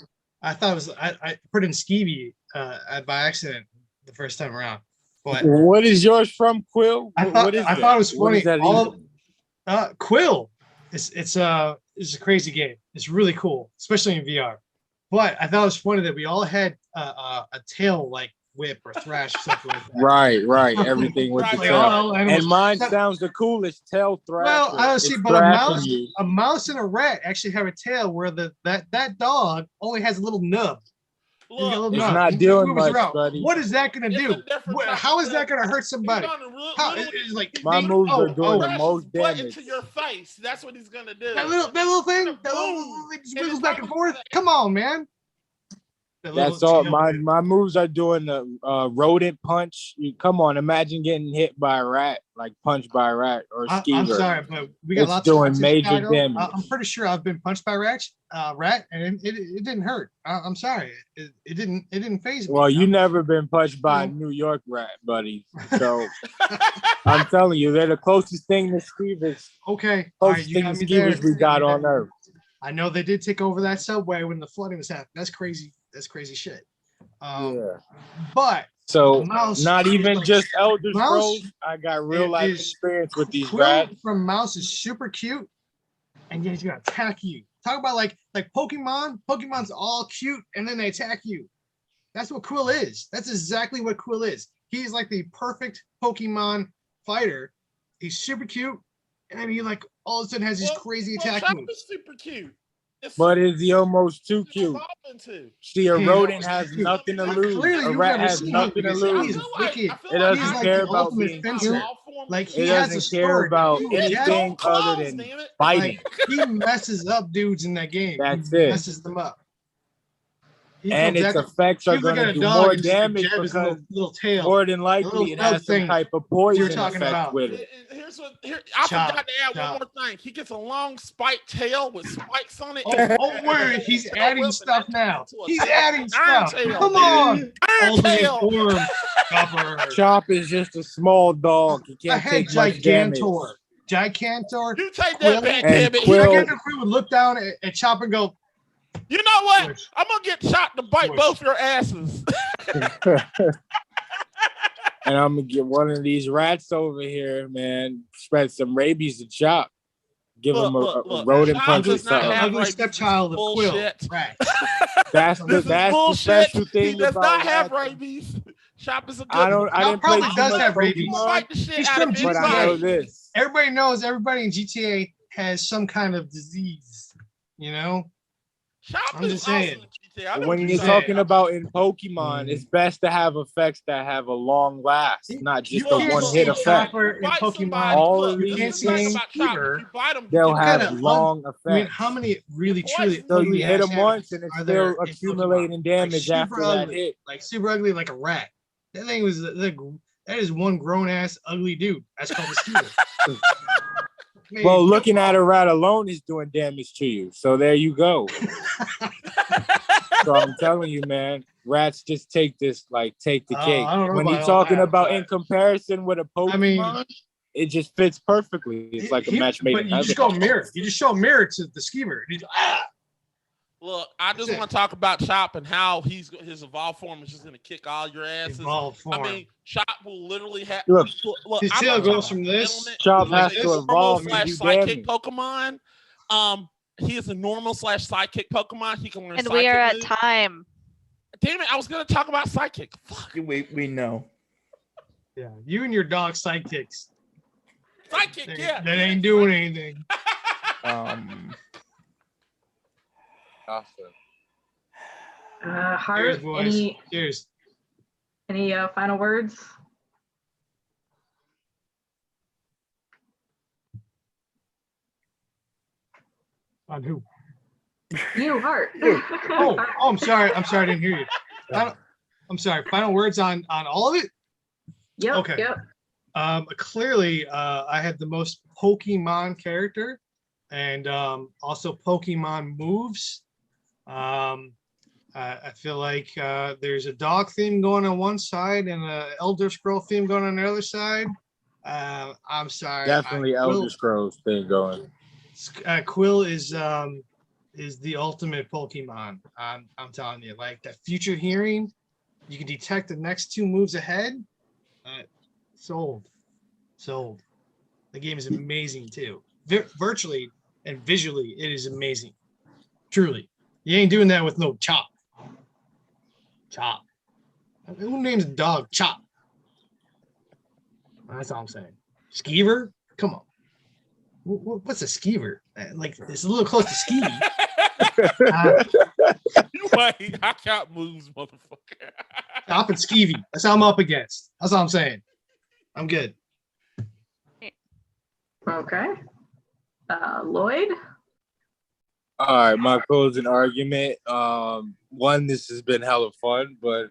I thought it was I put in Skeevy by accident the first time around. But What is yours from, Quill? I What is thought that? it was What funny. is that All even? Quill. It's a crazy game. It's really cool, especially in VR. But I thought it was funny that we all had a tail like whip or thrash or something like that. Right. Everything with the Right, tail. all animals. And mine sounds the coolest, Tail Thrasher. Well, I don't see, It's but thrashing you. a mouse and a rat actually have a tail where that dog only has a little nub. He's got a little It's mouth. not He doing moves much, around. buddy. What is that gonna It's do? a different type How of is that gonna hurt He's somebody? gonna How literally- it's like My moves are doing the Press most his butt damage. into your face. That's what he's gonna do. that little thing, Boom. that little it just And wiggles it's back and not- forth. Come on, man. That little That's all. tail My whip. my moves are doing the rodent punch. Come on, imagine getting hit by a rat, like punched by a rat or a I'm skeever. sorry, but we got It's lots doing of rats in major Chicago. damage. I'm pretty sure I've been punched by a rat, and it didn't hurt. I'm sorry, it didn't phase me. Well, you never been punched by a New York rat, buddy. So I'm telling you, they're the closest thing to skeevers. Okay, all right, Closest you thing got to me there. skeevers we got on Earth. I know they did take over that subway when the flooding was happening. That's crazy. That's crazy shit. Yeah. But So Mouse not is even like- just Elder Mouse Scrolls. I got real life is- experience with these Quill rats. from Mouse is super cute, and yet he's gonna attack you. Talk about like Pokemon. Pokemon's all cute, and then they attack you. That's what Quill is. That's exactly what Quill is. He's like the perfect Pokemon fighter. He's super cute, and then he like all of a sudden has these crazy attack Chop moves. is super cute. It's But is he almost too super cute? evolving to. See, a He's rodent almost has too cute. nothing to But lose. clearly A you've rat never has seen him nothing to because I lose. he's feel like- wicked. I feel It like doesn't He's I- like care the about ultimate being fencer. cute. Like It he has a doesn't care story. about Dude, It's anything so other close, than damn it. fighting. Like he messes up dudes in that game. That's He it. messes them up. He And comes its at- effects he are was looking going to at a do dog more and just, like, damage jabbed his because little tail. more than little likely it bug has some thing type of you were poison talking effect about. with it. Here's what I Chop, forgot to add chop. one more thing. He gets a long spiked tail with spikes on it. Oh, word, he's Tail adding whip, and stuff that now. turns into a He's tail. adding Iron stuff. tail, Come dude. on. Iron Ultimate tail. form. Chopper. Chop is just a small dog. He I can't had take much damage. Gigantor. Gigantor. You take Quill, that back, and damn it. Quill- Gigantor Quill would look down at Chop and go, You know what? Squish. I'm gonna get shot to bite Squish. both your asses. And I'm going to get one of these rats over here, man. Spread some rabies to Chop. Give him a rodent Chop punch or does not something. have ugly rabies. stepchild of Quill. Bullshit. Right. That's the, This is that's the bullshit. special He thing does about not have rats. rabies. Chop is a good I didn't Chop play probably too does much have He rabies. will Pokemon, fight the shit He's out from of but I know anybody. this. Everybody knows everybody in GTA has some kind of disease, you know? Chop I'm is just awesome saying. in GTA. I know When what you're saying. talking about in Pokemon, it's best to have effects that have a long last, not just You a can't one see hit effect. Chopper in Bite Pokemon. somebody, All look, of this these is the thing things- about Chop. Skeever, If you bite him, They'll You have gotta long I mean, effects. how many really truly So ugly you hit ass them once animals and it's are there still in accumulating Pokemon? damage Like, after super that ugly, hit. like super ugly, like a rat. That thing was that is one grown ass ugly dude. That's called a Skeever. Man, Well, looking at a rat alone is doing damage to you. So there you go. So I'm telling you, man, rats just take the cake. I don't know When you're about all talking that, about but- in comparison with a Pokemon, I mean, it just fits perfectly. It's like a match made But in you just heaven. go mirror. You just show a mirror to the Skeever. And he's, look, I just That's it. want to talk about Chop and how his evolved form is just gonna kick all your asses. evolved form. I mean, Chop will literally have. Look, his I'm tail not goes talking from about this. element. Chop like has this. to Normal evolve and slash do psychic damage. Pokemon. He is a normal slash psychic Pokemon. He can learn. And we are at moves. time. Damn it! I was gonna talk about psychic. Fuck. We know. Yeah, you and your dog sidekicks. Psychic, That, yeah. that ain't doing anything. Um, Heart, Cheers, boys. any Cheers. final words? On who? You, Heart. Oh, I'm sorry. I'm sorry. I didn't hear you. I'm sorry. Final words on all of it. Yep. Okay. Yep. Clearly, I had the most Pokemon character, and also Pokemon moves. I feel like there's a dog theme going on one side and a Elder Scroll theme going on the other side. I'm sorry. Definitely Elder Scrolls thing going. Quill is the ultimate Pokemon. I'm telling you, like that future hearing, you can detect the next two moves ahead. Sold. The game is amazing too. Virtually and visually, it is amazing. Truly, you ain't doing that with no Chop. Chop. Who names a dog Chop? That's all I'm saying. Skeever? Come on. What's a Skeever? Like it's a little close to Skeevy. Wait, I got moves, motherfucker. Chop and Skeevy. That's how I'm up against. That's all I'm saying. I'm good. Okay. Lloyd? All right, my closing argument. One, this has been hella fun, but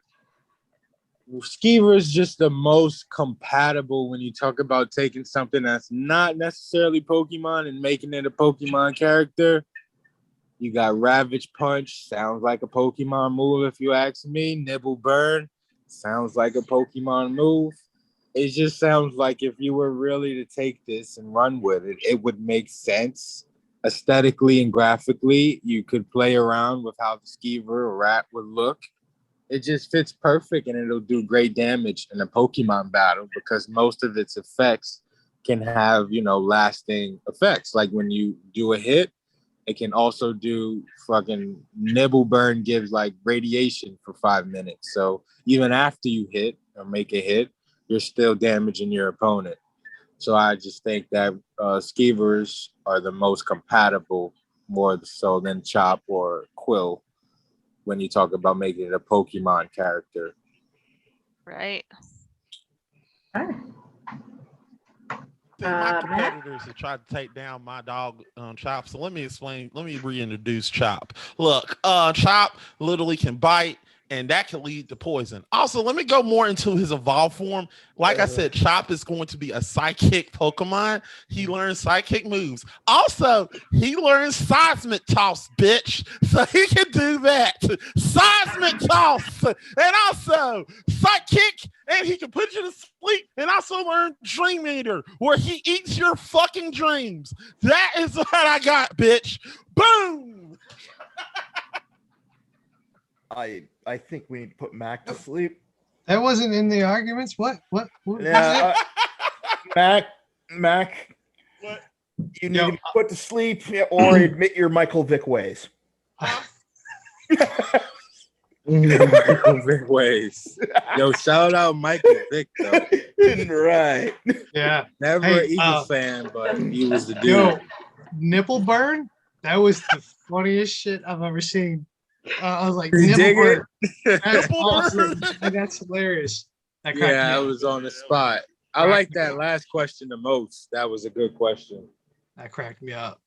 Skeever is just the most compatible when you talk about taking something that's not necessarily Pokemon and making it a Pokemon character. You got Ravage Punch, sounds like a Pokemon move if you ask me. Nibble Burn, sounds like a Pokemon move. It just sounds like if you were really to take this and run with it, it would make sense. Aesthetically and graphically, you could play around with how the Skeever or Rat would look. It just fits perfect and it'll do great damage in a Pokemon battle because most of its effects can have, lasting effects. Like when you do a hit, it can also do fucking Nibble Burn gives like radiation for 5 minutes. So even after you hit or make a hit, you're still damaging your opponent. So I just think that Skeevers are the most compatible more so than Chop or Quill when you talk about making it a Pokemon character. Right. Okay. See, my competitors have tried to take down my dog Chop. So let me reintroduce Chop. Look, Chop literally can bite, and that can lead to poison. Also, let me go more into his evolved form. Like I said, Chop is going to be a psychic Pokemon. He learns psychic moves. Also, he learns seismic toss, bitch. So he can do that. Seismic toss. And also, psychic, and he can put you to sleep, and also learn Dream Eater, where he eats your fucking dreams. That is what I got, bitch. Boom! I think we need to put Mac to sleep. That wasn't in the arguments. What? Yeah, Mac. What? You need to be put to sleep or admit your Michael Vick ways. Michael Vick ways. Yo, shout out Michael Vick though. Right. Yeah. Never Hey, an Eagles fan, but he was the dude. Yo, Nipple Burn? That was the funniest shit I've ever seen. I was like, You Nipple dig Burn. it? That's Nipple awesome. Burn. And that's hilarious. That cracked Yeah, me I up. was on the spot. I like that last question the most. That was a good question. That cracked me up.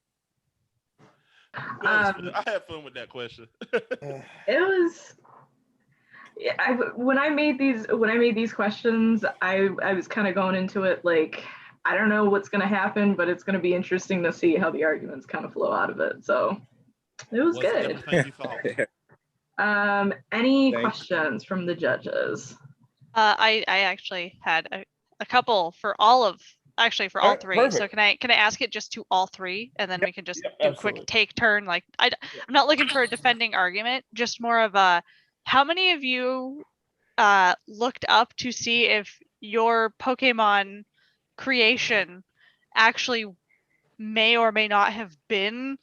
I had fun with that question. It was. Yeah, when I made these questions, I was kind of going into it like I don't know what's going to happen, but it's going to be interesting to see how the arguments kind of flow out of it. So it was good. Everything you thought. Any Thanks. questions from the judges? I actually had a couple for all three. Perfect. So can I ask it just to all three, and then we can just do a absolutely. quick take turn? Like I'm not looking for a defending argument, just more of a how many of you looked up to see if your Pokemon creation actually may or may not have been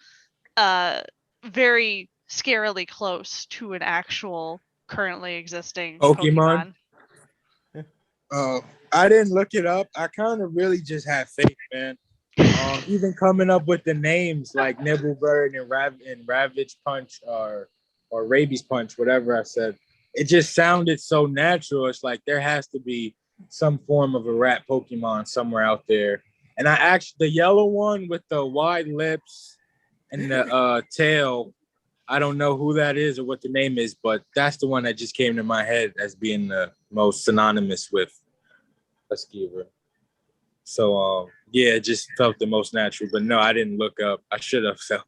very scarily close to an actual currently existing Pokemon? I didn't look it up. I kind of really just had faith, man. Even coming up with the names like Nibblebird and Ravage Punch or Rabies Punch, whatever I said, it just sounded so natural. It's like there has to be some form of a rat Pokemon somewhere out there. And the yellow one with the wide lips and the tail, I don't know who that is or what the name is, but that's the one that just came to my head as being the most synonymous with a Skeever. So, yeah, it just felt the most natural. But no, I didn't look up. I should have. So.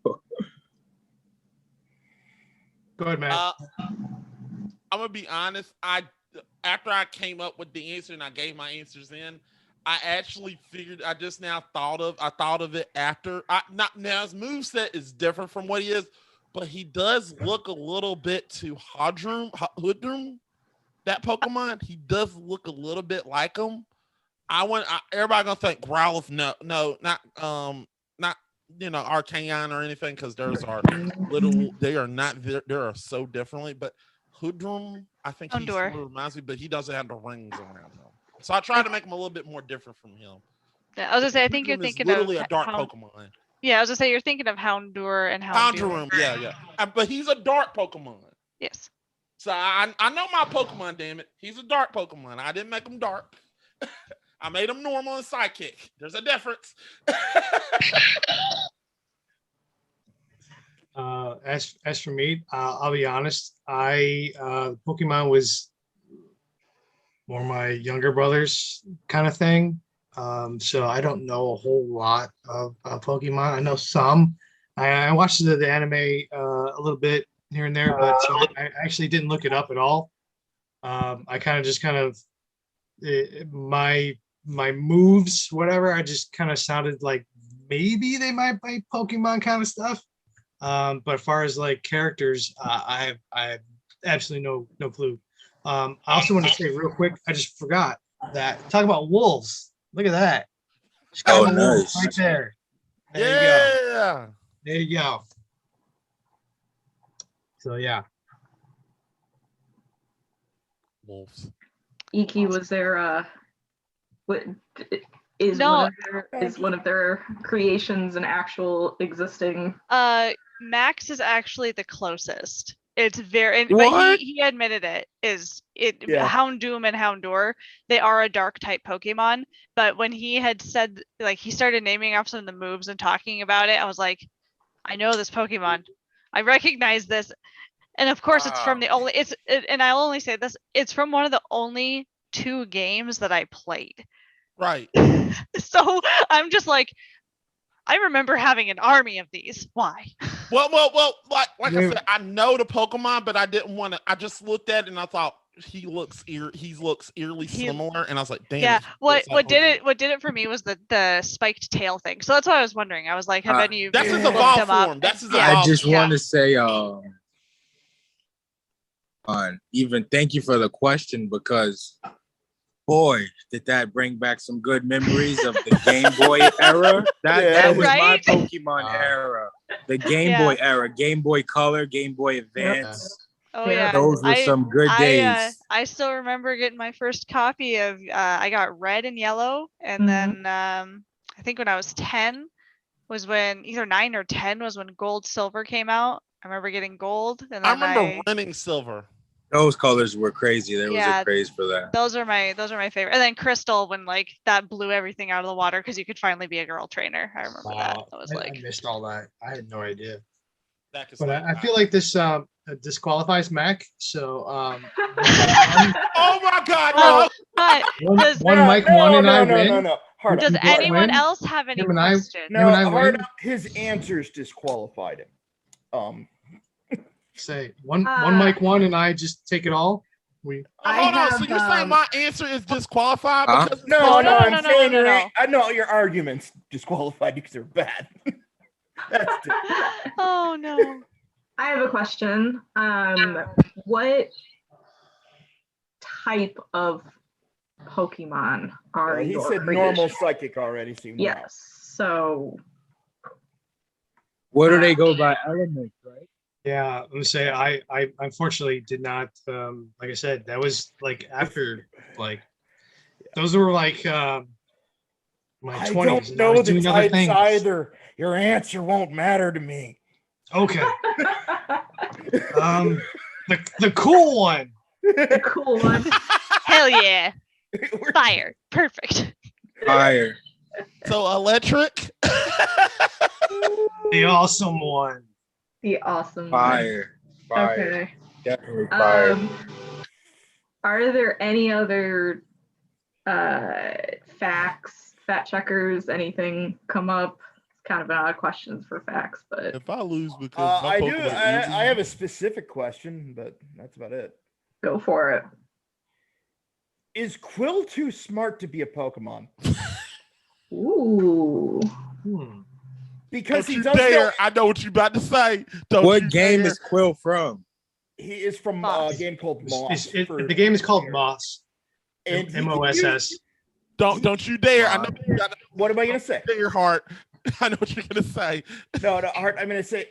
Go ahead, man. I'm gonna be honest. After I came up with the answer and I gave my answers in, I actually figured. I thought of it after. Now his moveset is different from what he is, but he does look a little bit to Hoodrum. That Pokemon, he does look a little bit like him. Everybody gonna think Growlithe. No, not Arcanine or anything, because theirs are little. They are not. They are so differently. But Hoodrum, I think he sort of reminds me, but he doesn't have the rings around him. So I tried to make him a little bit more different from him. Yeah, I was gonna say, I think you're Hoodrum is thinking literally of a dark how, Pokemon. Yeah, I was gonna say you're thinking of Houndour and Houndour. Houndour, yeah. But he's a dark Pokemon. Yes. So I know my Pokemon, damn it. He's a dark Pokemon. I didn't make him dark. I made him normal and psychic. There's a difference. As for me, I'll be honest. Pokemon was more my younger brother's kind of thing. So I don't know a whole lot of Pokemon. I know some. I watched the anime a little bit here and there, but so I actually didn't look it up at all. I kind of my moves, whatever. I just kind of sounded like maybe they might play Pokemon kind of stuff. But as far as like characters, I have absolutely no clue. I also want to say real quick, I just forgot that talk about wolves. Look at that. Just got a wolf nice. right there. There you go. Yeah. There you go. So yeah. Wolves. Iki, was there what is No. one of their creations an actual existing? Max is actually the closest. It's very, but What? he admitted it. Yeah. Houndoom and Houndour, they are a dark type Pokemon. But when he had said, like, he started naming off some of the moves and talking about it, I was like, I know this Pokemon. I recognize this. And of course, it's from the only, and I'll only say this, it's from one of the only 2 games that I played. Right. So I'm just like, I remember having an army of these. Why? Well, like I said, I know the Pokemon, but I didn't want to. I just looked at it and I thought he looks eerily similar, and I was like, damn. Yeah. it, What did it for me was the spiked tail thing. So that's why I was wondering. I was like, have any of That's you his looked evolved him up? form. That's his Yeah. I just Yeah. want to say, even thank you for the question, because boy, did that bring back some good memories of the Game Boy era. That was my Right? Pokemon era. The Game Boy era, Game Boy Color, Game Boy Advance. Oh Yeah. yeah. Those were some good days. I still remember getting my first copy of I got red and yellow, and Mhm. then I think when I was 10 was when either 9 or 10 was when Gold Silver came out. I remember getting gold, and then I remember winning silver. Those colors were crazy. There was Yeah. a craze for that. those are my favorite. And then Crystal, when like that blew everything out of the water because you could finally be a girl trainer. I remember that. That was I like missed all that. I had no idea. That is But like I feel like this disqualifies Mac. So oh my God, Oh, no! but does Mike won and I win. No. Hard does up. You both anyone win? else have any Him and I- questions? him and I No, hard win? up. His answers disqualified him. Say one Uh, Mike won and I just take it all. We Hold on. So have, you're saying my answer is disqualified Huh? because No, no, I'm no, no, saying no, no, your- I know your arguments disqualified because they're bad. That's Oh no. I have a question. What type of Pokemon are he your said normal creations? psychic already. So you know. Yes. So What do they go by? Elements, right? yeah, I'm gonna say I unfortunately did not like I said, that was like after like those were like my I 20s. don't and I know was the doing other types things. either. Your answer won't matter to me. Okay. The cool one. the cool one. Hell yeah. Fire. Perfect. Fire. so electric. The awesome one. The awesome one. Fire. Fire. Okay. Definitely fire. Are there any other facts, fact checkers, anything come up? It's kind of an odd question for facts, but If I lose because my I do. Pokemon easy, I have a specific question, but that's about it. go for it. Is Quill too smart to be a Pokemon? Ooh. Because Don't he you does dare! know I know what you about to say. Don't What you game dare. is Quill from? he is from a Moss. game called Moss. The game is called Moss. And he- MOSS. Don't you dare! I know you got What am I gonna say? in your heart. I know what you're gonna say. No, Art. I'm gonna say.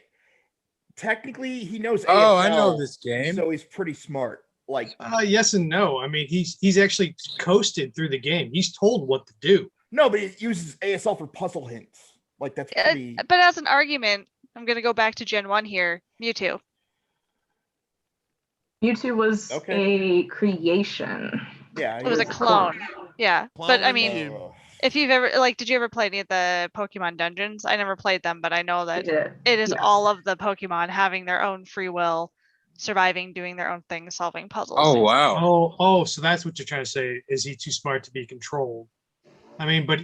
Technically, he knows. Oh, I ASL, know this game. So he's pretty smart. Like Yes and no. I mean, he's actually coasted through the game. He's told what to do. no, but he uses ASL for puzzle hints. Like that's pretty. But as an argument, I'm gonna go back to Gen 1 here. Mewtwo. Mewtwo was Okay. a creation. Yeah, It was a clone. Yeah. But I mean, if you've ever did you ever play any of the Pokemon dungeons? I never played them, but I know that it is all of the Pokemon having their own free will, surviving, doing their own thing, solving puzzles. Oh things like wow. that. Oh, so that's what you're trying to say. Is he too smart to be controlled? I mean, but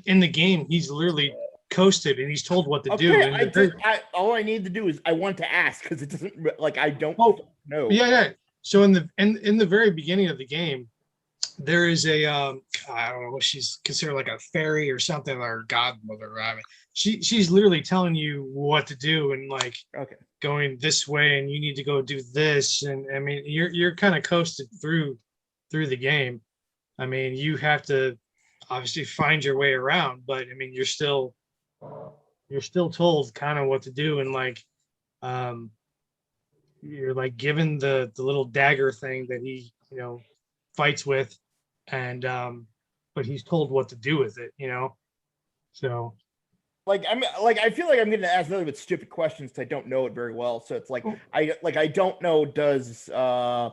in the game, he's literally coasted and he's told what to do. Okay, all I need to do is I want to ask because it doesn't I don't know. Yeah. So in the very beginning of the game, there is a I don't know what she's considered like a fairy or something, or godmother. I mean, she's literally telling you what to do and like going this way and you need to go do this. And I mean, you're kind of coasted through the game. I mean, you have to obviously find your way around, but I mean, you're still told kind of what to do, and like you're like given the little dagger thing that he fights with, and but he's told what to do with it, so I feel like I'm going to ask really with stupid questions because I don't know it very well. So it's like I don't know. Does is there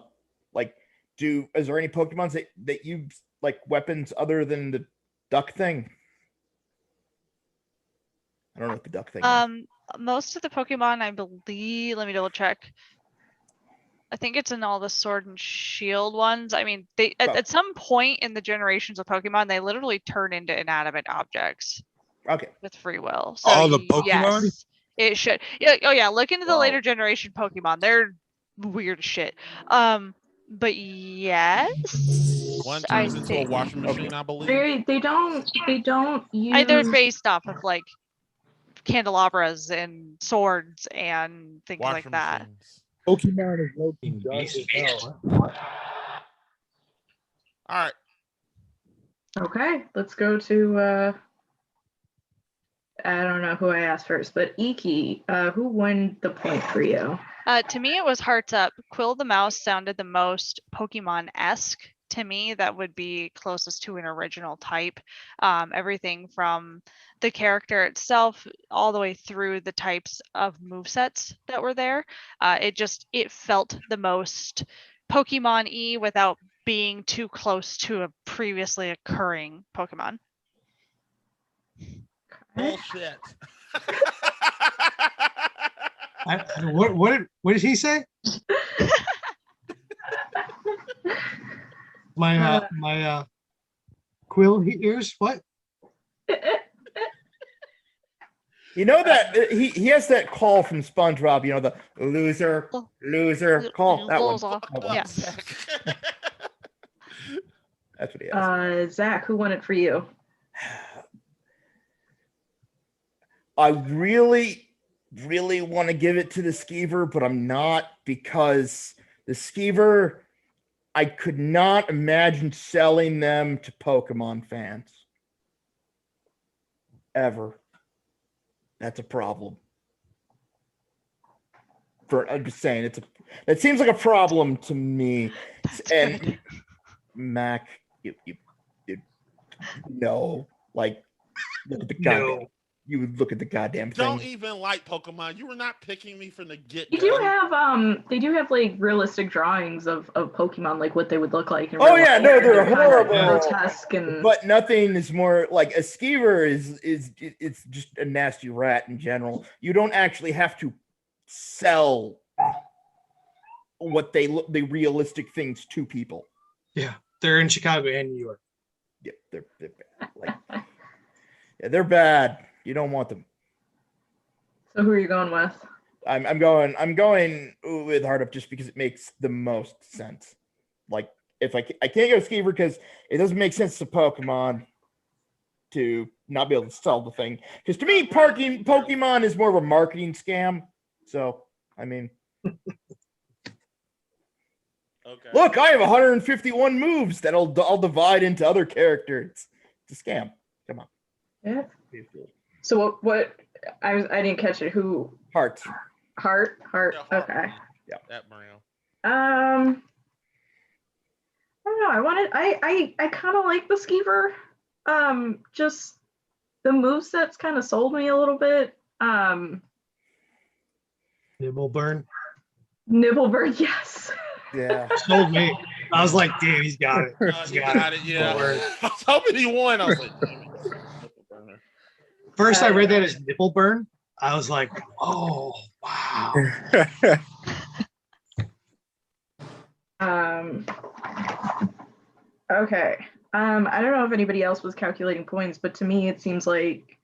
any Pokemons that use like weapons other than the duck thing? I don't know what the duck thing is. Most of the Pokemon, I believe, let me double check. I think it's in all the Sword and Shield ones. I mean, they at some point in the generations of Pokemon, they literally turn into inanimate objects. Okay. With free will. So all the Pokemon? Yes, it should. Yeah. Oh yeah. Look into the later generation Pokemon. They're weird as shit. But yes. One turns into a washing machine, I believe. They don't use. They're based off of like candelabras and swords and things like that. Pokemon is looking just as hell. All right. Okay, let's go to I don't know who I asked first, but Iki, who won the point for you? To me, it was Hearts Up. Quill the Mouse sounded the most Pokemon-esque to me. That would be closest to an original type. Everything from the character itself all the way through the types of movesets that were there. It felt the most Pokemon-y without being too close to a previously occurring Pokemon. Bullshit. What did he say? my Quill ears. What? You know that he has that call from SpongeBob. You know the loser call. That one. Yes. That's what he has. Zach, who won it for you? I really want to give it to the Skeever, but I'm not, because the Skeever, I could not imagine selling them to Pokemon fans. Ever. That's a problem. I'm just saying, that seems like a problem to me. And Mac, you no, like look at the goddamn. You would look at the goddamn thing. Don't even like Pokemon. You were not picking me from the get-go. They do have like realistic drawings of Pokemon, like what they would look like. Oh yeah, no, they're horrible, grotesque, but nothing is more like a Skeever it's just a nasty rat in general. You don't actually have to sell what the realistic things to people. Yeah, they're in Chicago and New York. Yeah, they're bad. They're bad. You don't want them. So who are you going with? I'm going with Heart Up just because it makes the most sense. Like if I can't go Skeever because it doesn't make sense to Pokemon to not be able to sell the thing. Because to me, Pokemon is more of a marketing scam. So I mean, okay. Look, I have 151 moves that I'll divide into other characters. It's a scam. Come on. Yeah. So what I didn't catch it. Who? Heart. Yeah, okay. Yeah. That Mario. I don't know. I kind of like the Skeever. Just the movesets kind of sold me a little bit. Nibble burn. Nibblebird, yes. Yeah. Sold me. I was like, damn, he's got it. He got it. Yeah. I was hoping he won. I was like, damn it. First, I read that as nipple burn. I was like, oh wow. Okay. I don't know if anybody else was calculating points, but to me, it seems like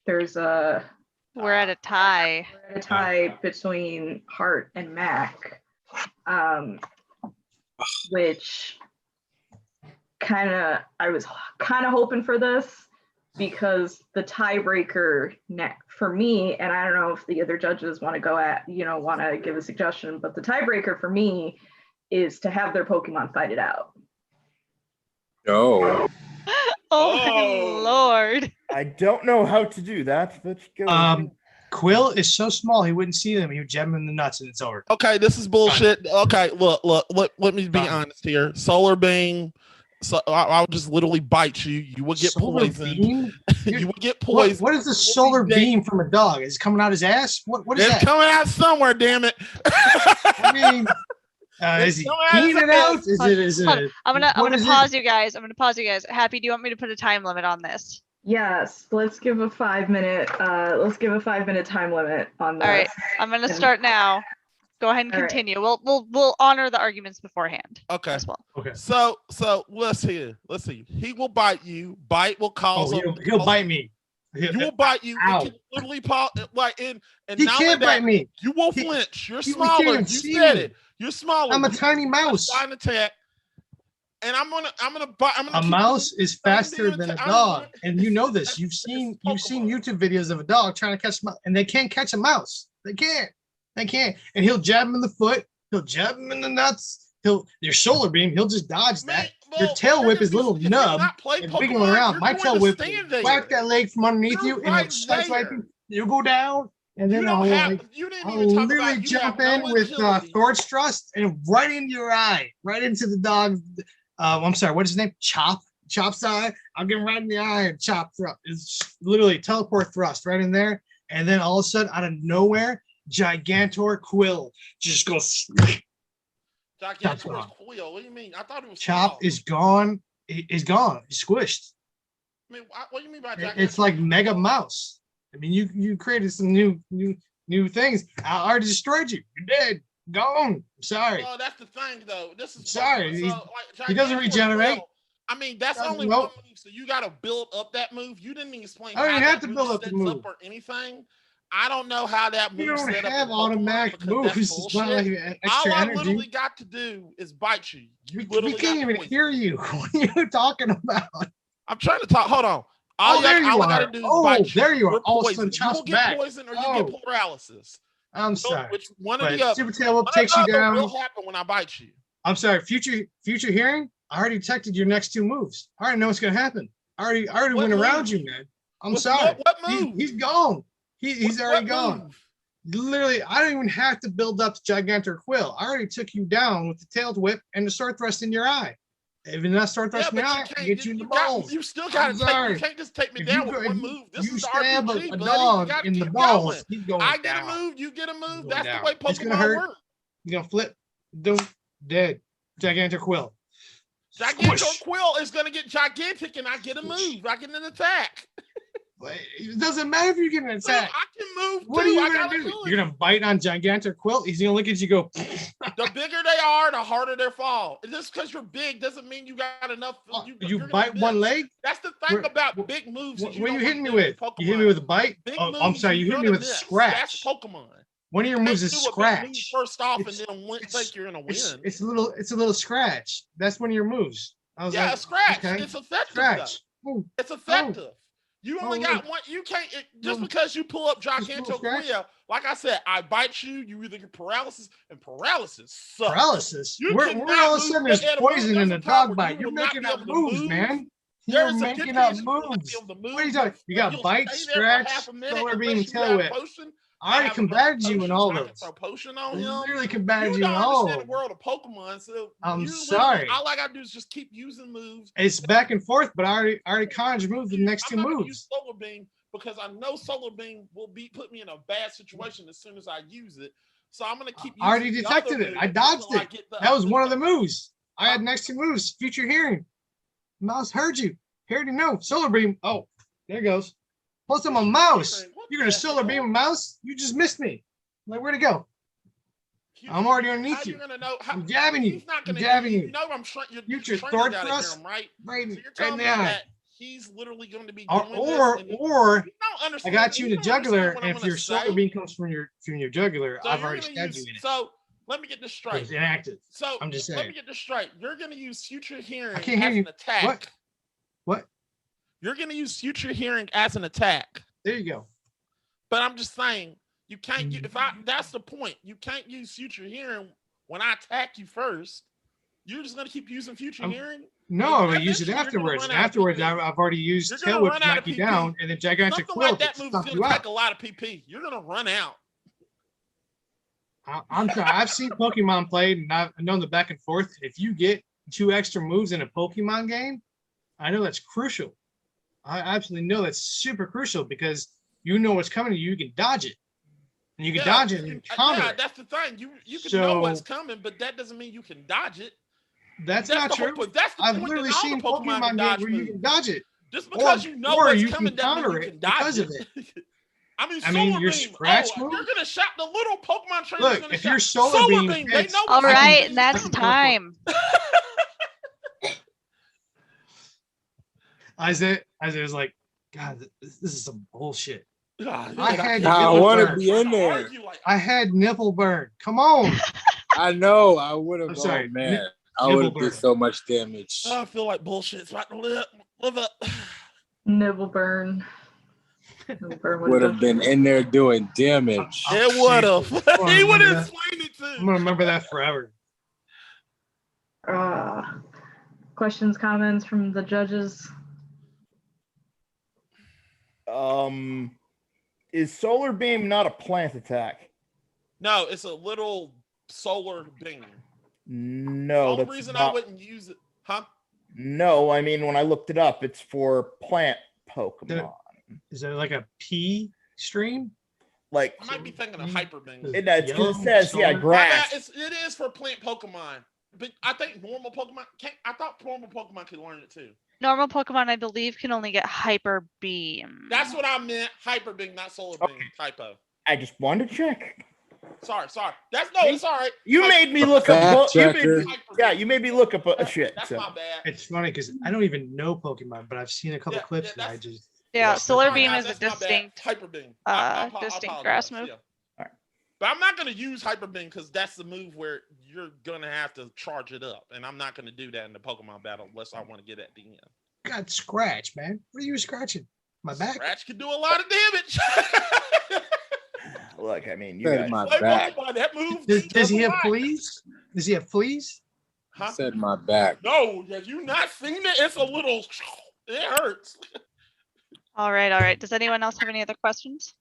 there's a We're at a tie. between Hart and Mac, which I was kind of hoping for this because the tiebreaker for me, and I don't know if the other judges want to give a suggestion, but the tiebreaker for me is to have their Pokemon fight it out. Oh. Oh my lord. I don't know how to do that, but go. Quill is so small he wouldn't see them. He would jab him in the nuts and it's over. Okay, this is bullshit. Okay, look, let me be honest here. Solar Beam, so I would just literally bite you. You would get poisoned. You would get poisoned. What is the solar beam from a dog? Is it coming out his ass? What is It's that? coming out somewhere, damn it. I mean, is he peeing it out? Is it? I'm gonna pause you guys. Happy, do you want me to put a time limit on this? Yes, let's give a 5 minute. Let's give a 5 minute time limit on this. All right, I'm gonna start now. Go ahead and All right. continue. We'll honor the arguments beforehand. Okay. As well. Okay. So let's see. He will bite you. Bite will cause He'll bite me. He will bite you. Ow. It can literally and He not can't only that, bite me. You won't flinch. You're he smaller. can't You see said me. it. You're smaller. I'm a tiny mouse. Trying to attack. And I'm gonna bite. A mouse is faster than a dog, and you know this. You've seen YouTube videos of a dog trying to catch a mouse, and they can't catch a mouse. They can't. And he'll jab him in the foot. He'll jab him in the nuts. Your solar beam. He'll just dodge that. Your tail whip is little nub and wiggling around. My tail whip will whack that leg from underneath you, and it slides right through. You go down, and then I'll literally jump in with Thor's thrust and right into your eye, right into the dog's. I'm sorry, what is his name? Chop's eye. I'll get him right in the eye and chop thrust. It's literally teleport thrust right in there. And then all of a sudden, out of nowhere, Gigantor Quill just goes. Gigantor Quill. What do you mean? I thought it was Chop is gone. He's gone. He's squished. I mean, what do you mean by Gigantor? It's like Mega Mouse. I mean, you created some new things. I already destroyed you. You're dead. Gone. I'm sorry. Well, that's the thing, though. This is sorry. He doesn't Gigantor regenerate. Quill, I mean, that's only one move, so you got to build up that move. You didn't even explain. I don't even have to build up the move or anything. I don't know how that move. You don't set have up automatic moves. It's not like extra All I energy. literally got to do is bite you. We can't even hear you. What are you talking about? I'm trying to talk. Hold on. All I got to do is bite you. There you are. All of a sudden, you will get poison or you get paralysis. I'm sorry. Which one of the other? Super Tail Whip takes you down. Will happen when I bite you. I'm sorry. Future hearing. I already detected your next two moves. I already know what's gonna happen. I already went around you, man. I'm sorry. What move? He's gone. He's already gone. Literally, I don't even have to build up the Gigantor Quill. I already took you down with the tailed whip and the sword thrust in your eye. Even that sword thrust in your eye, I get you in the balls. You still got to take. You can't just take me down with one move. This is stab RPG, a dog in the balls. He's going I down. get a move. You get a move. That's the way Pokemon It's gonna hurt. work. You're gonna flip. Dead. Gigantor Quill. Gigantor Quill is gonna get gigantic, and I get a move. I get an attack. It doesn't matter if you get an attack. I can move. What are you gonna do? You're gonna bite on Gigantor Quill. He's gonna look at you. Go. The bigger they are, the harder they fall. Just because you're big doesn't mean you got enough. You bite one leg. That's the thing about big moves. What are you hitting me with? You hit me with a bite. I'm sorry. You hit me with a scratch. That's Pokemon. One of your moves is scratch. First off, and then think you're gonna win. It's a little scratch. That's one of your moves. A scratch. Okay. It's effective. Scratch. It's effective. You only got one. You can't just because you pull up Gigantor Quill. Like I said, I bite you. You either get paralysis, and paralysis sucks. Paralysis. We're all of a sudden there's poison in the dog bite. You're making up moves, man. You're making up moves. What are you talking? You got bite, scratch, solar beam, tail whip. I already have a bunch of combated you in all potions, I can those. throw potion on I him. literally combated You you in don't all. understand the world of Pokemon, so I'm you sorry. literally- all I gotta do is just keep using moves. It's back and forth, but I already conjured moved the next two I'm not gonna use moves. Solar Beam because I know Solar Beam will put me in a bad situation as soon as I use it. So I'm gonna keep. I already using the detected other it. I moves dodged until I it. get the That was other one of the stuff. moves. I had next two moves. Future hearing. Mouse heard you. He already know. Solar beam. Oh, there it goes. Plus I'm a Future mouse. hearing, what You're gonna the solar beam hell? a mouse? You just missed me. Like, where'd it go? I'm already underneath How you. you gonna know? How, I'm jabbing you. He's not I'm gonna jabbing hear you. you. know I'm you're Future training third gotta hear thrust. him, right? Right, So you're right telling in me the eye. that he's literally going to be Or doing this, and you don't I understand. got you in the don't understand jugular, what and I'm if gonna your solar say. beam comes from your jugular, So I've you're already gonna stabbed use. you in it. So let me get this It straight. was inactive. So I'm just let saying. me get this straight. You're gonna use future hearing I can't hear as you. an attack. What? What? You're gonna use future hearing as an attack. There you go. But I'm just saying, you can't. That's the point. You can't use future hearing when I attack you first. You're just gonna keep using future hearing. No, And I'm gonna use it eventually you're gonna afterwards. run And out of afterwards, PP. I've already used You're tail gonna whip run to out knock of you PP. down, and then gigantic Something quill like to that move is stop gonna you take out. a lot of PP. You're gonna run out. I'm trying. I've seen Pokemon played, and I've known the back and forth. If you get 2 extra moves in a Pokemon game, I know that's crucial. I absolutely know that's super crucial because you know what's coming to you. You can dodge it, and you can dodge it and counter Yeah, it. that's the thing. You can So- know what's coming, but that doesn't mean you can dodge it. That's not the true. Whole, that's the I've point literally that all seen the Pokemon can Pokemon dodge games where you moves. can dodge it. Just because Or- you know or what's you can coming doesn't mean counter you it can dodge because it. of it. I mean, I mean, Solar your Beam. scratch Oh, move? you're gonna shout the little Pokemon trainers. Look, gonna if shout, your Solar Beam Beam, hits- they know All what's right, coming. that's time. Isaiah was like, God, this is some bullshit. God, I had can't I nipple want to burn. be in there. argue like- I had nipple burn. Come on. I know. I would have. I'm sorry, Oh man, I nipple would have burn. did so much damage. I feel like bullshit's about to live up. Nibble burn. Nibble burn Would have been in there doing damage. It would have. Shameful. He would Remember have that? explained it I'm too. gonna remember that forever. Questions, comments from the judges? Is Solar Beam not a plant attack? No, it's a little solar beam. No, The only that's reason not. I wouldn't use it, huh? No, I mean when I looked it up, it's for plant Pokemon. Is it like a pea stream? Like I might be thinking of hyper beam. it's 'cause Yellow, it says yeah, solar- grass. It is for plant Pokemon, but I think normal Pokemon can't. I thought normal Pokemon could learn it too. Normal Pokemon, I believe, can only get Hyper Beam. That's what I meant. Hyper beam, not solar beam. Okay. Typo. I just wanted to check. Sorry. That's no. It's all right. You Hyper- made me look up. Fact You made checker. me, yeah, you made me look up a shit. That's So. my bad. It's funny because I don't even know Pokemon, but I've seen a couple Yeah, clips yeah, and I that's- just Yeah, Yes, Solar that's Beam fine. is a That's my bad. distinct, Hyper beam. distinct grass move. Yeah. Alright. But I'm not going to use Hyper Beam because that's the move where you're going to have to charge it up. And I'm not going to do that in the Pokemon battle unless I want to get at the end. got scratch, man. What are you scratching? My back? Scratch can do a lot of damage. Look, I mean, you Said guys. my Play back. Pokemon, that move Does he a have lot. fleas? Does he have fleas? Huh? Said my back. No, have you not seen it? It's a little, it hurts. All right. Does anyone else have any other questions?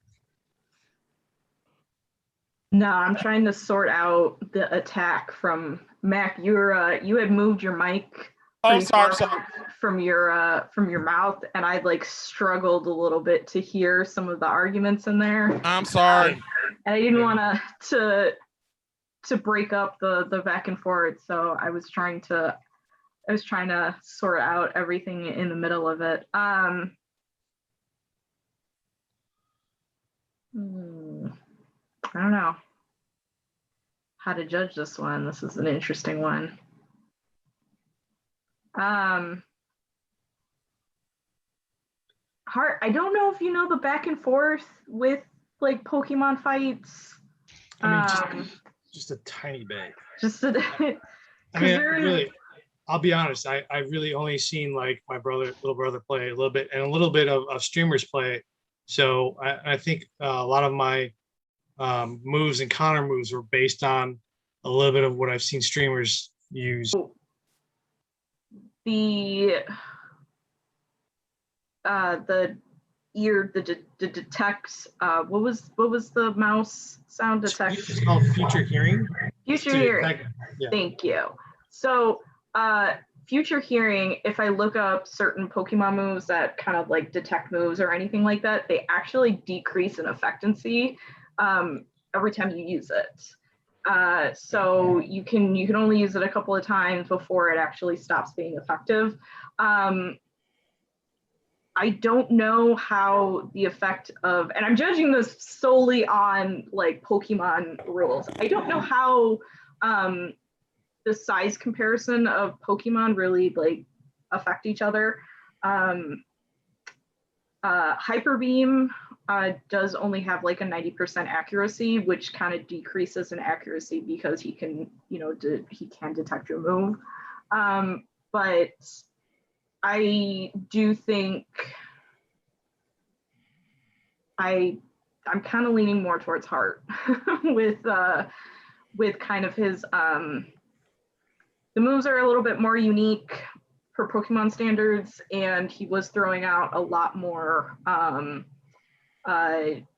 No, I'm trying to sort out the attack from Mac. You had moved your mic Oh, pretty sorry. far from your mouth, and I like struggled a little bit to hear some of the arguments in there, I'm sorry. and I didn't want to break up the back and forth. So I was trying to sort out everything in the middle of it. I don't know how to judge this one. This is an interesting one. Hart, I don't know if you know the back and forth with like Pokemon fights. I mean, just a tiny bit. Just a, I mean, really, I'll be honest. I really only seen like my little brother play a little bit and a little bit of streamers play. So I think a lot of my moves and counter moves were based on a little bit of what I've seen streamers use. the ear that detects what was the mouse sound detect? It's called future hearing. Future To hearing. detect- yeah. Thank you. So future hearing, if I look up certain Pokemon moves that kind of like detect moves or anything like that, they actually decrease in effectiveness every time you use it. So you can only use it a couple of times before it actually stops being effective. I don't know how the effect of, and I'm judging this solely on like Pokemon rules. I don't know how the size comparison of Pokemon really like affect each other. Hyper Beam does only have like a 90% accuracy, which kind of decreases in accuracy because he can, he can detect your move. But I do think I'm kind of leaning more towards Heart with kind of his the moves are a little bit more unique for Pokemon standards, and he was throwing out a lot more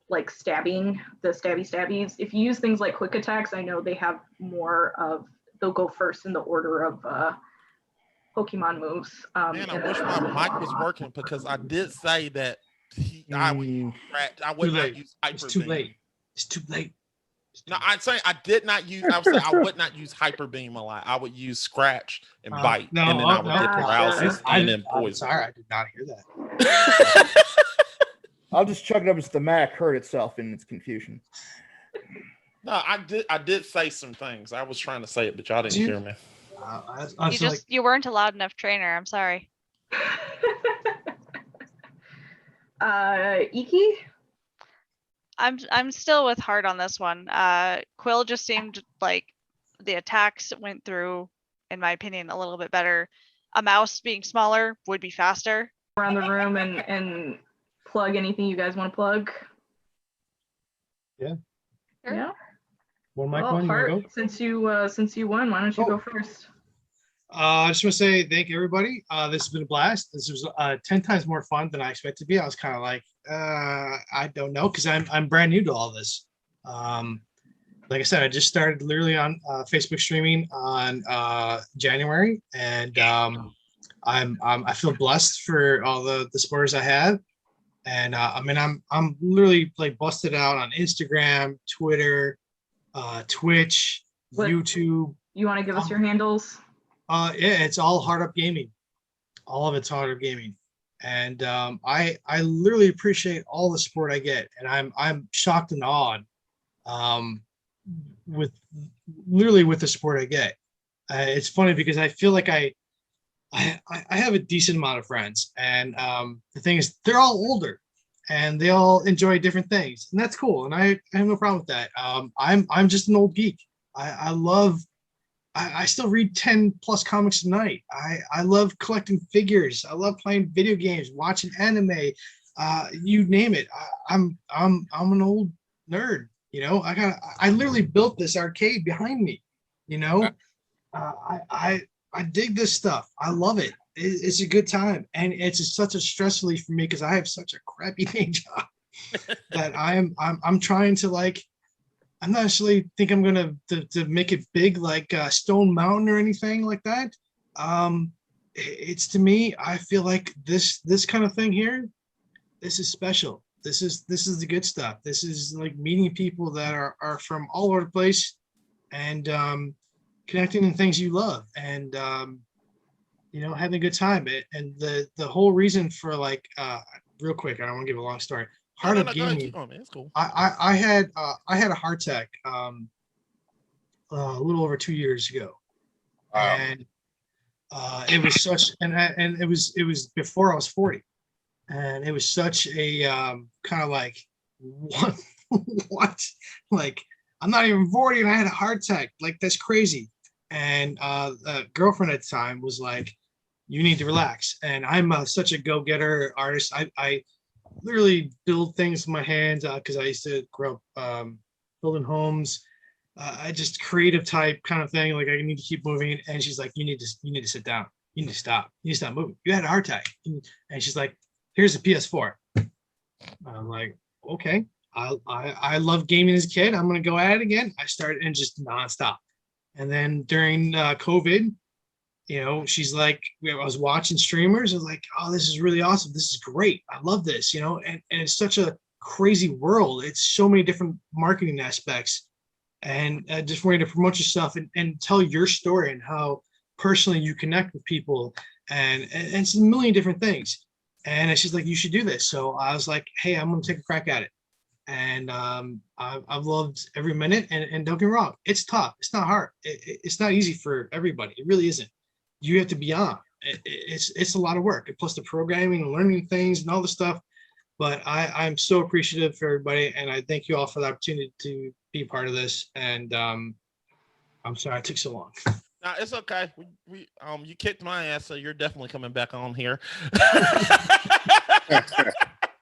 like stabbing, the stabbies. If you use things like quick attacks, I know they have more of, they'll go first in the order of Pokemon moves. Man, I wish my mic was working because I did say that I would Too not late. use Hyper It's too Beam. late. It's too late. No, I'd say I did not use. I would say I would not use Hyper Beam a lot. I would use Scratch and Bite, No, and then I would get no. paralysis and then I'm poison. sorry, I did not hear that. I'll just chuck it up as the Mac hurt itself in its confusion. No, I did say some things. I was trying to say it, but y'all didn't Dude. hear me. I You feel like you weren't a loud enough trainer. I'm sorry. Iki? I'm still with Heart on this one. Quill just seemed like the attacks went through, in my opinion, a little bit better. A mouse being smaller would be faster. Around the room and plug anything you guys want to plug. Yeah. Sure. Yeah. one mic Well, one. You wanna Hart, go? since you won, why don't you Oh. go first? I just want to say thank you, everybody. This has been a blast. This was 10 times more fun than I expected to be. I was kind of like, I don't know, because I'm brand new to all this. Like I said, I just started literally on Facebook streaming on January, and I feel blessed for all the supporters I have. And I mean, I'm literally like busted out on Instagram, Twitter, Twitch, What- YouTube. You want to give us your handles? Yeah, it's all Hard Up Gaming. All of it's Hard Up Gaming, and I literally appreciate all the support I get, and I'm shocked and awed with the support I get. It's funny because I feel like I have a decent amount of friends, and the thing is, they're all older, and they all enjoy different things, and that's cool, and I have no problem with that. I'm just an old geek. I still read 10 plus comics a night. I love collecting figures. I love playing video games, watching anime, you name it. I'm an old nerd, I literally built this arcade behind me, I dig this stuff. I love it. It's a good time. And it's just such a stress relief for me because I have such a crappy day job that I'm trying to I'm not actually think I'm gonna to make it big like Stone Mountain or anything like that. It's to me, I feel like this kind of thing here, this is special. This is the good stuff. This is like meeting people that are from all over the place, and connecting in things you love, and having a good time. And the whole reason for real quick, I don't want to give a long story. Heart Up Go ahead, Gaming. keep going, man. It's cool. I had a heart attack a little over 2 years ago, and it was such and it was before I was 40, and it was such a kind of like what I'm not even 40 and I had a heart attack, that's crazy. And a girlfriend at the time was like, you need to relax. And I'm such a go-getter artist. I literally build things with my hands because I used to grow up building homes. I just creative type kind of thing. I need to keep moving. And she's like, you need to sit down. You need to stop. You need to stop moving. You had a heart attack. And she's like, here's a PS4. I'm like, okay, I love gaming as a kid. I'm gonna go at it again. I started and just nonstop. And then during COVID, she's like, I was watching streamers. I was like, oh, this is really awesome. This is great. I love this, and it's such a crazy world. It's so many different marketing aspects, and just wanting to promote yourself and tell your story and how personally you connect with people, and it's a million different things. And she's like, you should do this. So I was like, hey, I'm going to take a crack at it. And I've loved every minute. And don't get me wrong, it's tough. It's not hard. It's not easy for everybody. It really isn't. You have to be on. It's a lot of work. And plus the programming and learning things and all the stuff. But I'm so appreciative for everybody. And I thank you all for the opportunity to be part of this. And I'm sorry it took so long. No, it's okay. We you kicked my ass, so you're definitely coming back on here.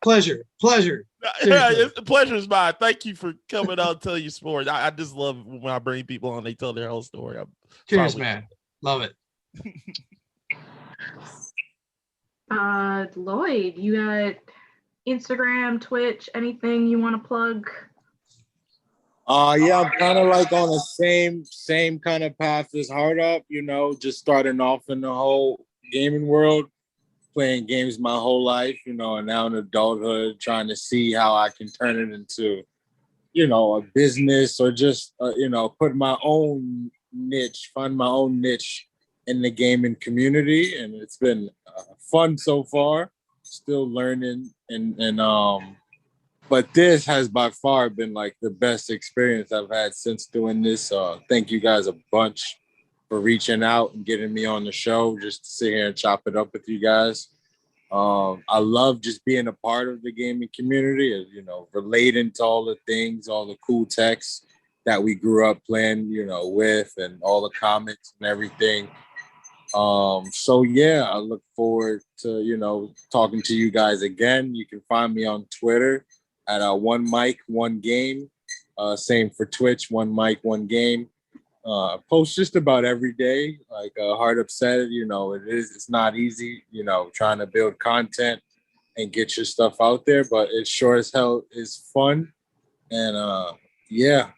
Pleasure. Yeah, the pleasure is mine. Thank you for coming on and tell your story. I just love when I bring people on, they tell their whole story. Cheers, man. Love it. Lloyd, you got Instagram, Twitch, anything you want to plug? Yeah, I'm kind of like on the same kind of path as Hard Up, just starting off in the whole gaming world, playing games my whole life, and now in adulthood, trying to see how I can turn it into, a business or just, put my own niche, find my own niche in the gaming community. And it's been fun so far, still learning but this has by far been like the best experience I've had since doing this. Thank you guys a bunch for reaching out and getting me on the show just to sit here and chop it up with you guys. I love just being a part of the gaming community, relating to all the things, all the cool techs that we grew up playing, with, and all the comics and everything. So yeah, I look forward to, talking to you guys again. You can find me on Twitter at one mic, one game. Same for Twitch, one mic, one game. Post just about every day. Like Hard Up said, it's not easy, trying to build content and get your stuff out there, but it sure as hell is fun. And yeah,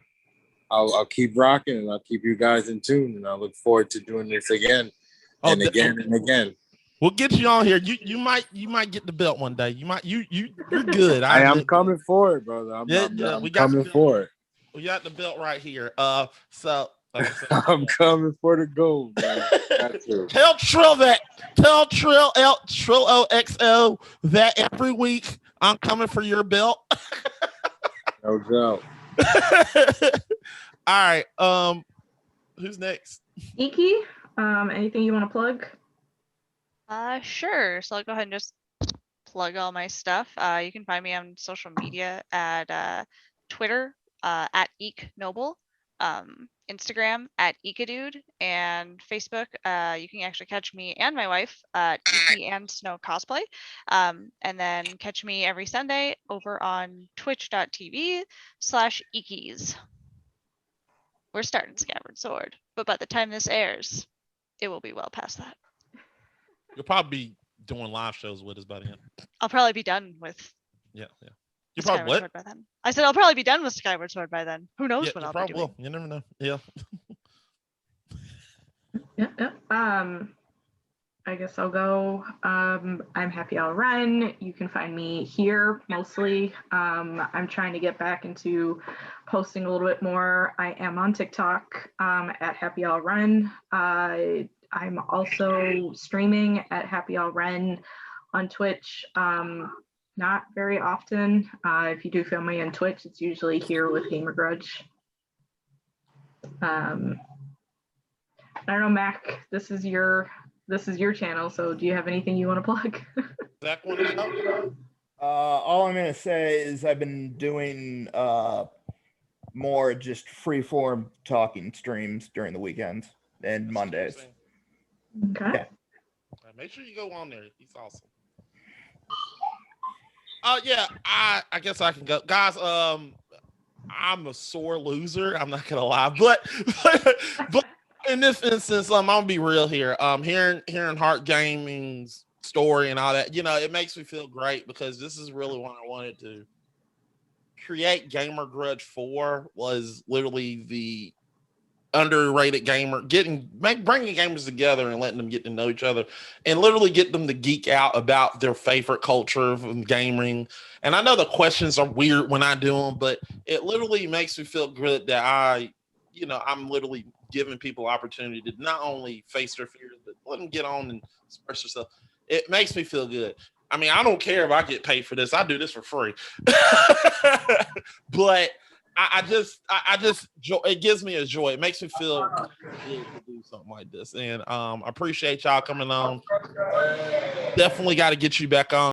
I'll keep rocking and I'll keep you guys in tune. And I look forward to doing this again and again and again. We'll get you on here. You might get the belt one day. You're good. I am coming for it, brother. I'm coming for it. We got the belt right here. So I'm coming for the gold, man. Tell Trill that. Tell Trill OXO that every week I'm coming for your belt. No doubt. All right. Who's next? Iki, anything you want to plug? Sure. So I'll go ahead and just plug all my stuff. You can find me on social media at Twitter at EekNoble, Instagram at Eekadude, and Facebook. You can actually catch me and my wife at Iki and Snow Cosplay. And then catch me every Sunday over on twitch.tv/Ikis. We're starting Skyward Sword, but by the time this airs, it will be well past that. You'll probably be doing live shows with us by then. I'll probably be done with. Yeah. You probably Sword by then. I said I'll probably be done with Skyward Sword by then. Who knows what I'll be doing? Will. You never know. Yeah. Yeah. I guess I'll go. I'm Happy I'll Run. You can find me here mostly. I'm trying to get back into posting a little bit more. I am on TikTok at Happy I'll Run. I'm also streaming at Happy I'll Run on Twitch. Not very often. If you do film me on Twitch, it's usually here with Gamer Grudge. I don't know, Mac. This is your channel. So do you have anything you want to plug? Zach, want to go? All I'm gonna say is I've been doing more just free form talking streams during the weekends and Mondays. Okay. Yeah. Make sure you go on there. He's awesome. Yeah, I guess I can go, guys. I'm a sore loser. I'm not gonna lie, but in this instance, I'm gonna be real here. Here in Heart Gaming's story and all that. You know, it makes me feel great because this is really what I wanted to create. Gamer Grudge 4 was literally the underrated gamer bringing gamers together and letting them get to know each other and literally get them to geek out about their favorite culture of gaming. And I know the questions are weird when I do them, but it literally makes me feel good that I'm literally giving people opportunity to not only face their fears, but let them get on and express themselves. It makes me feel good. I mean, I don't care if I get paid for this. I do this for free. But I just it gives me a joy. It makes me feel good to do something like this. And I appreciate y'all coming on. Definitely got to get you back on.